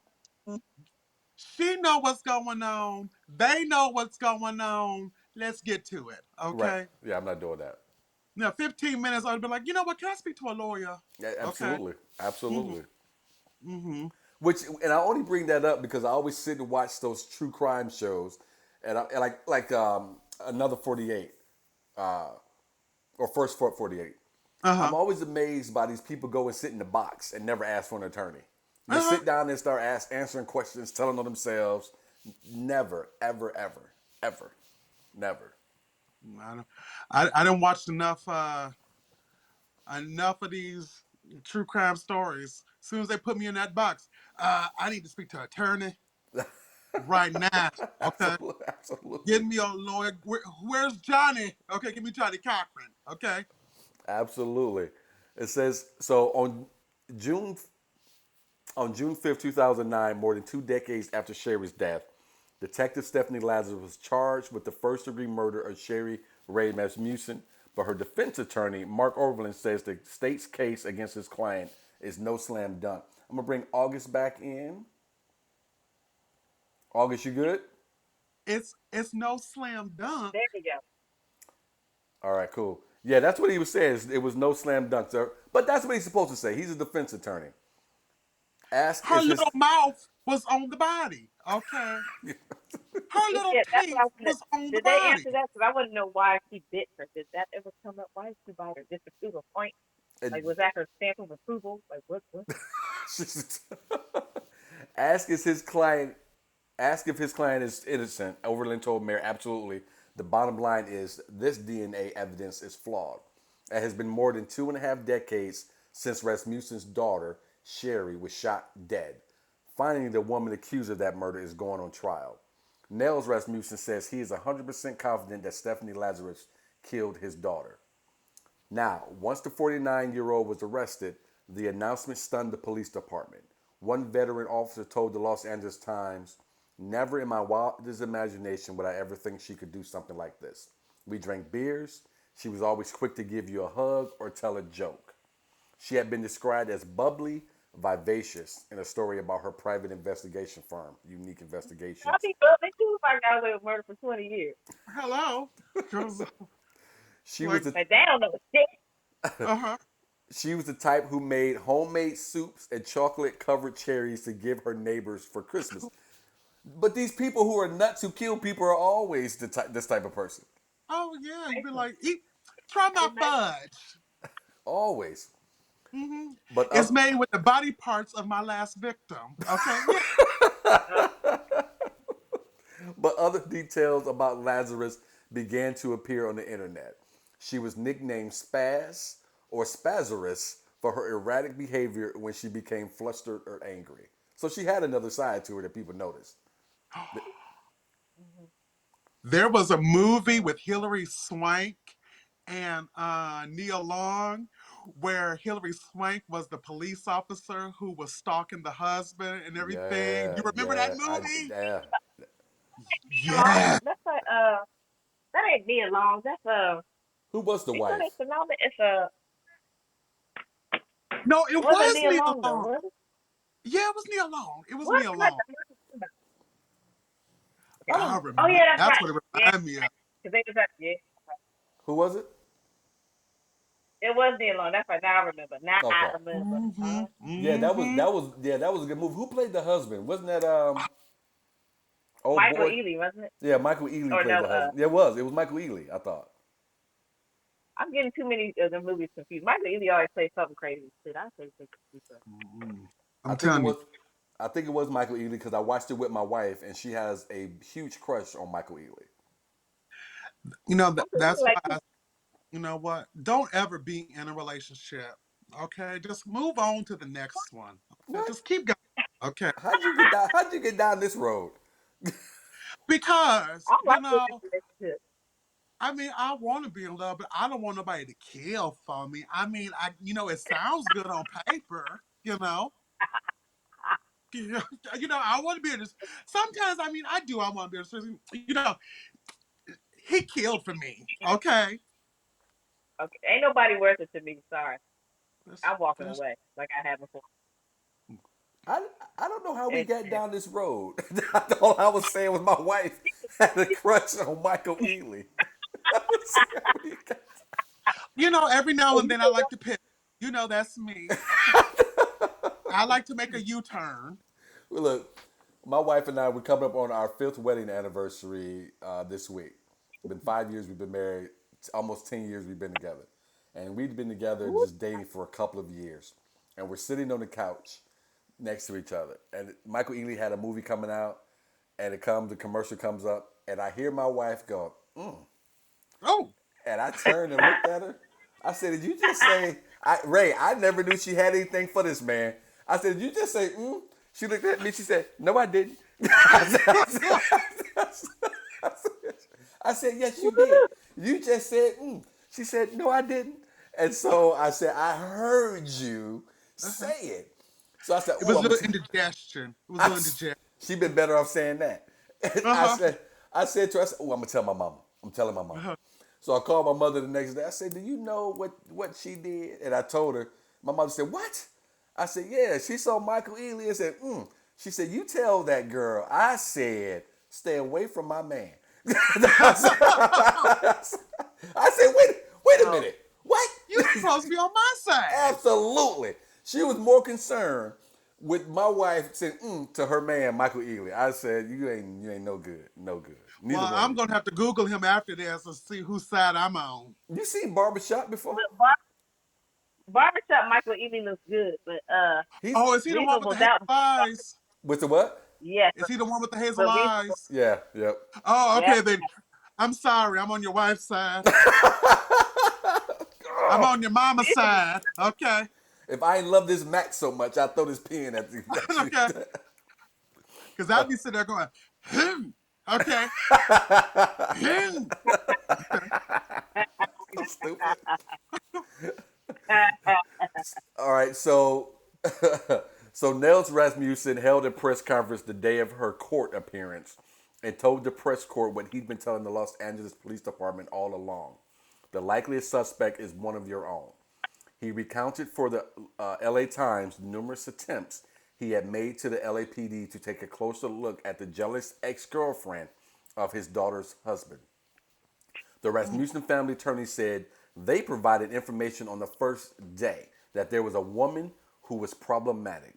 She know what's going on. They know what's going on. Let's get to it. Right. Okay. Yeah, I'm not doing that. Now, 15 minutes, I'd be like, you know what? Can I speak to a lawyer? Yeah, Okay. absolutely. Mm-hmm. Absolutely. Mm-hmm. Which, and I only bring that up because I always sit and watch those true crime shows, and like another 48, or first 48. I'm Uh-huh. always amazed by these people go and sit in the box and never ask for an attorney. Just Uh-huh. sit down and start answering questions, telling them themselves. Never, ever, ever, ever, never. I don't, I didn't watch enough of these true crime stories. As soon as they put me in that box, I need to speak to an attorney right now. Okay. Absolutely, absolutely, Get me a lawyer. Where's Johnny? Okay, give me Johnny Cochran. Okay. absolutely. It says so June June 5th, 2009, more than 2 decades after Sherry's death, Detective Stephanie Lazarus was charged with the first-degree murder of Sherry Ray Rasmussen, but her defense attorney, Mark Overland, says the state's case against his client It's no slam dunk. I'm gonna bring August back in. August, you good? It's no slam dunk. There you go. All right, cool. Yeah, that's what he was saying. It was no slam dunk, sir. But that's what he's supposed to say. He's a defense attorney. Ask Her is his. little mouth was on the body. Okay. Her little Yeah, that's what I teeth was gonna. was on the Did they body. answer that? Because I want to know why she bit her. Did that ever come up? Why did she bite her? Just to prove a point? Like, was that her stamp of approval? Like, what? What? Ask is his client. Ask if his client is innocent. Overland told Mayor, absolutely. The bottom line is this DNA evidence is flawed. It has been more than 2.5 decades since Rasmussen's daughter, Sherry, was shot dead. Finally, the woman accused of that murder is going on trial. Nels Rasmussen says he is 100% confident that Stephanie Lazarus killed his daughter. Now, once the 49-year-old was arrested, the announcement stunned the police department. One veteran officer told the Los Angeles Times, "Never in my wildest imagination would I ever think she could do something like this. We drank beers. She was always quick to give you a hug or tell a joke. She had been described as bubbly, vivacious in a story about her private investigation firm, Unique I'll Investigations. be building too if I got away with murder for 20 years. Hello. 'Cause, She was like, the Like, they don't know shit. uh-huh. She was the type who made homemade soups and chocolate covered cherries to give her neighbors for Christmas. But these people who are nuts who kill people are always this type of person. Oh yeah, you'd Nice be one. like, eat, try my It's nice. fudge. Always. Hmm. But It's made with the body parts of my last victim. Okay. Yeah. Uh, but other details about Lazarus began to appear on the internet. She was nicknamed Spaz or Spazarus for her erratic behavior when she became flustered or angry. So she had another side to her that people noticed. mhm. There was a movie with Hilary Swank and Nia Long where Hilary Swank was the police officer who was stalking the husband and everything. Yeah, You remember that yeah, movie? yeah. Nia Long. Yeah. That's like, that ain't Nia Long. That's, Who was the it's not wife? Sonoma. It's, No, it wasn't was Nia Nia Long though, Long. was it? Yeah, it was Nia Long. It was What? Nia What? Long. I I don't. Oh, remember. yeah, that's That's right. what it Yeah. reminded me of. Because they was at, yeah. Who was it? It was Nia Long. That's right. Now I remember. Now I Okay. remember. Mm-hmm. Yeah, Mm-hmm. that was a good movie. Who played the husband? Wasn't that old Michael boy? Ealy, wasn't it? Yeah, Michael Ealy Or played no, the husband. Yeah, it was. It was Michael Ealy, I thought. I'm getting too many of the movies confused. Michael Ealy always plays something crazy. Shit, I say something stupid. Mm-hmm. I I'm think it telling you. was I think it was Michael Ealy because I watched it with my wife and she has a huge crush on Michael Ealy. You know I'm thinking that's like, why. You know what? Don't ever be in a relationship. Okay, just move on to the next one. Okay, What? just keep going. Okay, How'd you get down this road? because I you like this know, relationship. I mean, I want to be in love, but I don't want nobody to kill for me. I mean, it sounds good on paper. You know, I want to be in this. Sometimes, I mean, I do. I want to be in this. He killed for me. Okay, Okay, ain't nobody worth it to me. Sorry, that's I'm walking that's. away like I have before. I, I don't know how we got And down this road. All I was saying was my wife had a crush on Michael Ealy. I was saying how we got. Every now oh, and you then I know like what? to pick. That's me. Okay, I like to make a U-turn. Well, look, my wife and I were coming up on our fifth wedding anniversary this week. It's been 5 years we've been married. It's almost 10 years we've been together, and we'd been together Ooh, just dating for a couple of years. And we're sitting on the couch next to each other. And Michael Ealy had a movie coming out, and the commercial comes up, and I hear my wife go, Oh, and I turned and looked at her. I said, "Did you just say, Ray? I never knew she had anything for this man." I said, "Did you just say?" Mm? She looked at me. She said, "No, I didn't." I said, "Yes, you did. You just said." Mm. She said, "No, I didn't." And so I said, "I heard you uh-huh. say it." So I said, It "Oh, was a I'm gonna." little indigestion. It was a I, little indigestion. she been better off saying that. And Uh-huh. I said to her, I said, "Oh, I'm gonna tell my mama. I'm telling my mama." Uh-huh. So I called my mother the next day. I said, "Do you know what she did?" And I told her. My mother said, "What?" I said, yeah. She saw Michael Ealy and said, She said, you tell that girl. I said, stay away from my man. I said, wait a Oh, minute. What? You supposed to be on my side. Absolutely. She was more concerned with my wife saying to her man, Michael Ealy. I said, you ain't no good. No good. Neither Well, one of I'm you. gonna have to Google him after this and see whose side I'm on. You seen Barbershop before? look, barbershop Michael Ealy looks good, but He's Oh, is he the one with the reasonable hazel doubt. eyes? with the what? Yes, Is he the one with the hazel but reasonable. eyes? Yeah, yep. Oh, Yep. okay then. I'm sorry. I'm on your wife's side. I'm on your mama's Reasonable. side. Okay. If I ain't love this Mac so much, I throw this pen at you. Okay. Because I'd be sitting there going, hmm. Okay. Hmm. Okay. So stupid. All right, so so Nels Rasmussen held a press conference the day of her court appearance and told the press corps what he'd been telling the Los Angeles Police Department all along. The likeliest suspect is one of your own. He recounted for the LA Times numerous attempts he had made to the LAPD to take a closer look at the jealous ex-girlfriend of his daughter's husband. The Rasmussen family attorney said they provided information on the first day that there was a woman who was problematic.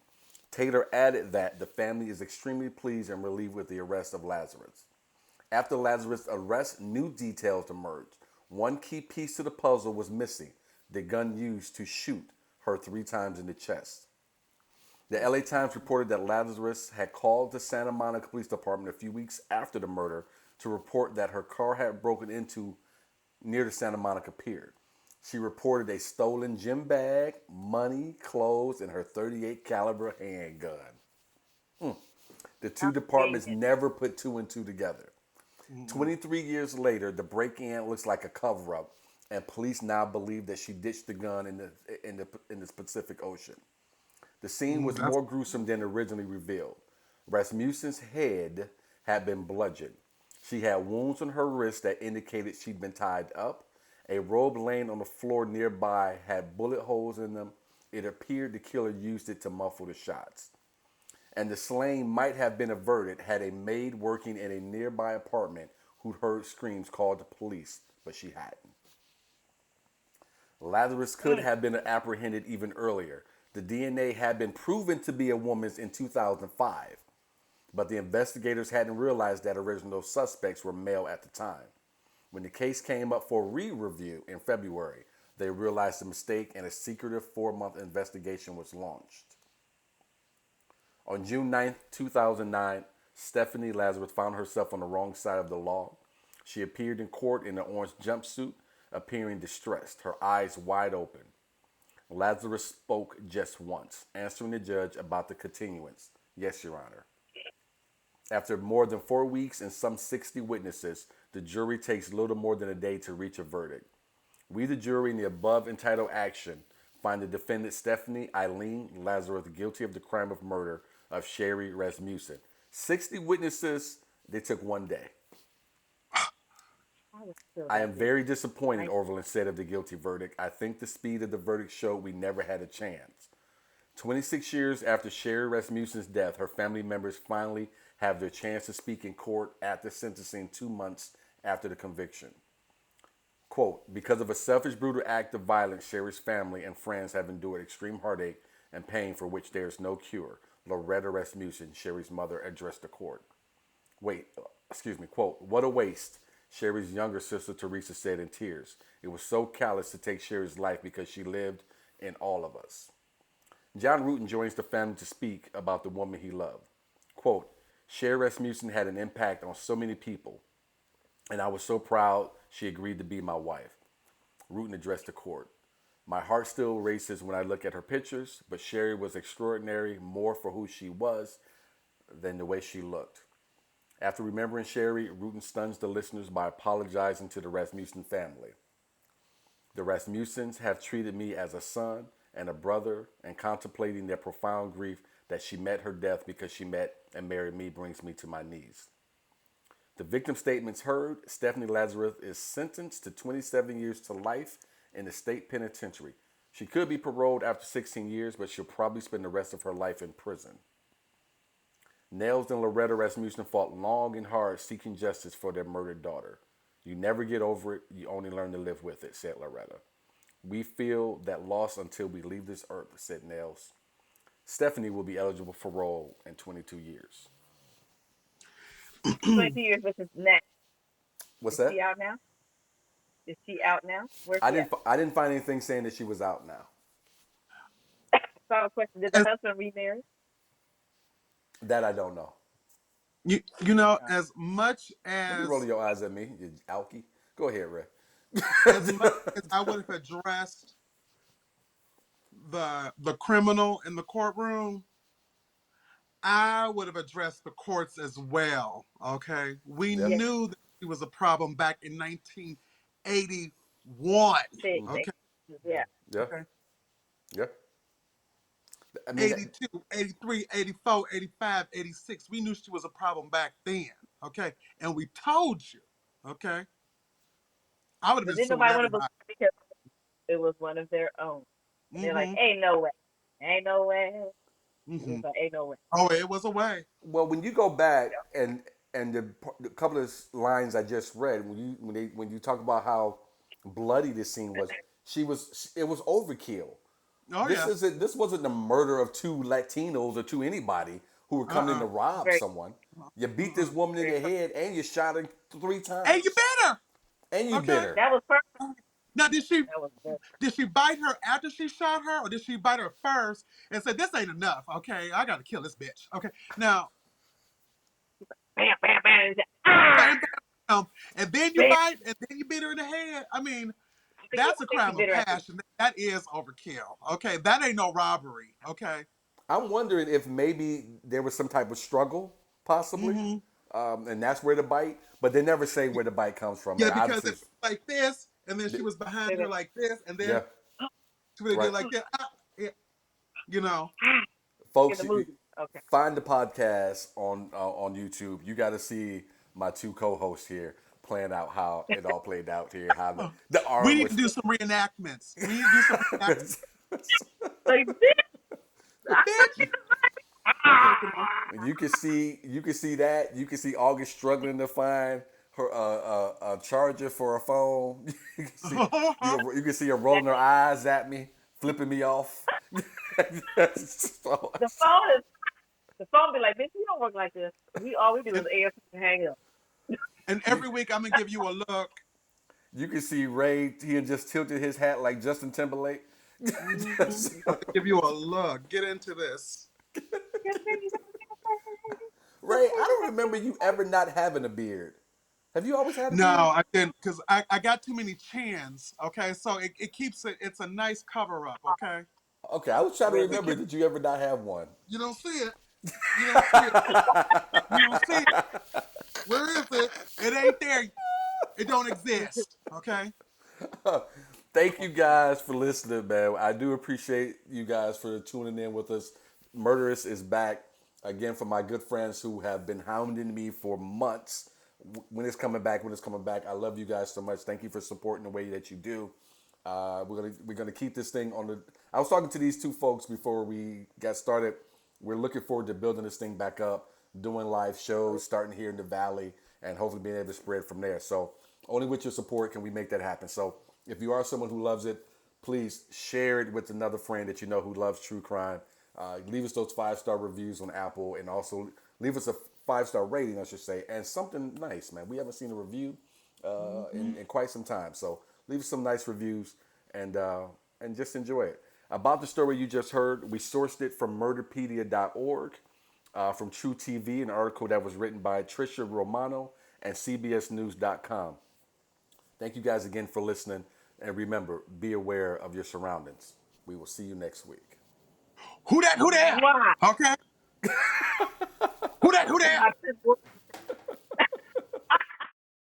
Taylor added that the family is extremely pleased and relieved with the arrest of Lazarus. After Lazarus' arrest, new details emerged. One key piece to the puzzle was missing: the gun used to shoot her 3 times in the chest. The LA Times reported that Lazarus had called the Santa Monica Police Department a few weeks after the murder to report that her car had broken into near the Santa Monica Pier. She reported a stolen gym bag, money, clothes, and her 38 caliber handgun. The two departments Outstanding. never put two and two together. Mm-mm. 23 years later, the break-in looks like a cover-up, and police now believe that she ditched the gun in the Pacific Ocean. The scene was That's more gruesome than originally revealed. Rasmussen's head had been bludgeoned. She had wounds on her wrist that indicated she'd been tied up. A robe laying on the floor nearby had bullet holes in them. It appeared the killer used it to muffle the shots. And the slaying might have been averted had a maid working in a nearby apartment who'd heard screams called the police, but she hadn't. Lazarus could Mm. have been apprehended even earlier. The DNA had been proven to be a woman's in 2005, but the investigators hadn't realized that original suspects were male at the time. When the case came up for re-review in February, they realized the mistake and a secretive 4-month investigation was launched. On June 9th, 2009, Stephanie Lazarus found herself on the wrong side of the law. She appeared in court in an orange jumpsuit, appearing distressed, her eyes wide open. Lazarus spoke just once, answering the judge about the continuance. Yes, Your Honor. After more than 4 weeks and some 60 witnesses, the jury takes little more than a day to reach a verdict. We, the jury, in the above entitled action, find the defendant Stephanie Eileen Lazarus guilty of the crime of murder of Sherry Rasmussen. 60 witnesses, they took one day. I was still I that am week. very disappointed, I Orville said of the guilty verdict. I think the speed of the verdict showed we never had a chance. 26 years after Sherry Rasmussen's death, her family members finally have their chance to speak in court at the sentencing 2 months after the conviction. Quote, because of a selfish, brutal act of violence, Sherry's family and friends have endured extreme heartache and pain for which there is no cure. Loretta Rasmussen, Sherry's mother, addressed the court. Quote, what a waste, Sherry's younger sister Teresa said in tears. It was so callous to take Sherry's life because she lived in all of us. John Rutan joins the family to speak about the woman he loved. Quote, Sherry Rasmussen had an impact on so many people, and I was so proud she agreed to be my wife. Rutan addressed the court. My heart still races when I look at her pictures, but Sherry was extraordinary more for who she was than the way she looked. After remembering Sherry, Rutan stuns the listeners by apologizing to the Rasmussen family. The Rasmussens have treated me as a son and a brother, and contemplating their profound grief that she met her death because she met and married me brings me to my knees. The victim statements heard, Stephanie Lazarus is sentenced to 27 years to life in the state penitentiary. She could be paroled after 16 years, but she'll probably spend the rest of her life in prison. Nels and Loretta Rasmussen fought long and hard seeking justice for their murdered daughter. You never get over it, you only learn to live with it, said Loretta. We feel that loss until we leave this earth, said Nels. Stephanie will be eligible for parole in 22 years. 2 years, which is next. What's Is she that? out now? Is she out now? Where's I she at? didn't. I didn't find anything saying that she was out now. Final question: did the As, husband remarry? That I don't know. as much Don't be rolling your eyes at me, you alky. Go ahead, Ray. as much as I would have addressed the criminal in the courtroom, I would have addressed the courts as well. Okay, we Yeah. Yes, knew that he was a problem back in 1981. they, Okay, yeah. Yeah. okay, Yeah. I mean, 82, 83, 84, 85, 86. We knew she was a problem back then. Okay, and we told you. Okay, I would have But been then suing nobody want to everybody. believe because it was one of their own. And they're like, Mm-hmm. ain't no way. Ain't no way. It was Mm-hmm. like, ain't no way. Oh, it was a way. well, when you go back and the couple of lines I just read, when you talk about how bloody this scene was, it was overkill. Oh yeah. This wasn't the murder of two Latinos or two anybody who were coming in Uh-uh. to rob Very, someone. You beat Uh-uh. this woman in very the first. head and you shot her 3 times. And you better. And you bit Okay. her. That was first. Now did she That was good. did she bite her after she shot her, or did she bite her first and said, "This ain't enough"? Okay, I gotta kill this bitch. Okay. Now, Bam, bam, bam. And ah! bam, bam, bam, and then you Bam. bite, and then you beat her in the head. I mean, I that's a think she crime of bit her at the passion. That is overkill. Okay, that ain't no robbery. Okay. I'm wondering if maybe there was some type of struggle, possibly, Mm-hmm. and that's where the bite. But they never say where the bite comes from. Yeah, Like because obviously, if like this, and then she was behind her baby. like this, and yeah, then she would have did right, like that. Yeah, you know. In folks. the movie. Okay. Find the podcast on YouTube. You got to see my two co-hosts here playing out how it all played out here. How the We arm need to was. do some reenactments. We need to do some reenactments. Like this. I thought Bitch, she was like, ah! You can see that. You can see August struggling to find her a charger for a phone. You can see you can see her rolling her eyes at me, flipping me off. So, The phone is the phone be like, bitch, we don't work like this. All we do is and, answer and hang up. and every week I'm gonna give you a look. you can see Ray. He had just tilted his hat like Justin Timberlake. Mhm. I'm gonna give you a look. Get into this. Ray, I don't remember you ever not having a beard. Have you always had a No, beard? I didn't, because I got too many chins. Okay, so it keeps it. It's a nice cover up. Okay, Okay, I was trying to Really? take remember care. that you ever not have one. You don't see it. You don't see it. You don't see it. Where is it? It ain't there. It don't exist. Okay. Thank you guys for listening, man. I do appreciate you guys for tuning in with us. Murderess is back again for my good friends who have been hounding me for months. When it's coming back, when it's coming back. I love you guys so much. Thank you for supporting the way that you do. We're gonna keep this thing on the. I was talking to these two folks before we got started. We're looking forward to building this thing back up, doing live shows, starting here in the valley, and hopefully being able to spread from there. So only with your support can we make that happen. So if you are someone who loves it, please share it with another friend that you know who loves true crime. Leave us those 5-star reviews on Apple, and also leave us a 5-star rating, I should say, and something nice, man. We haven't seen a review in quite some time, so leave us some nice reviews and just enjoy it. About the story you just heard, we sourced it from murderpedia.org, from True TV, an article that was written by Trisha Romano, and CBSNews.com. Thank you guys again for listening. And remember, be aware of your surroundings. We will see you next week. Who that? Who that? Why? Okay. Who that? Who that? I said,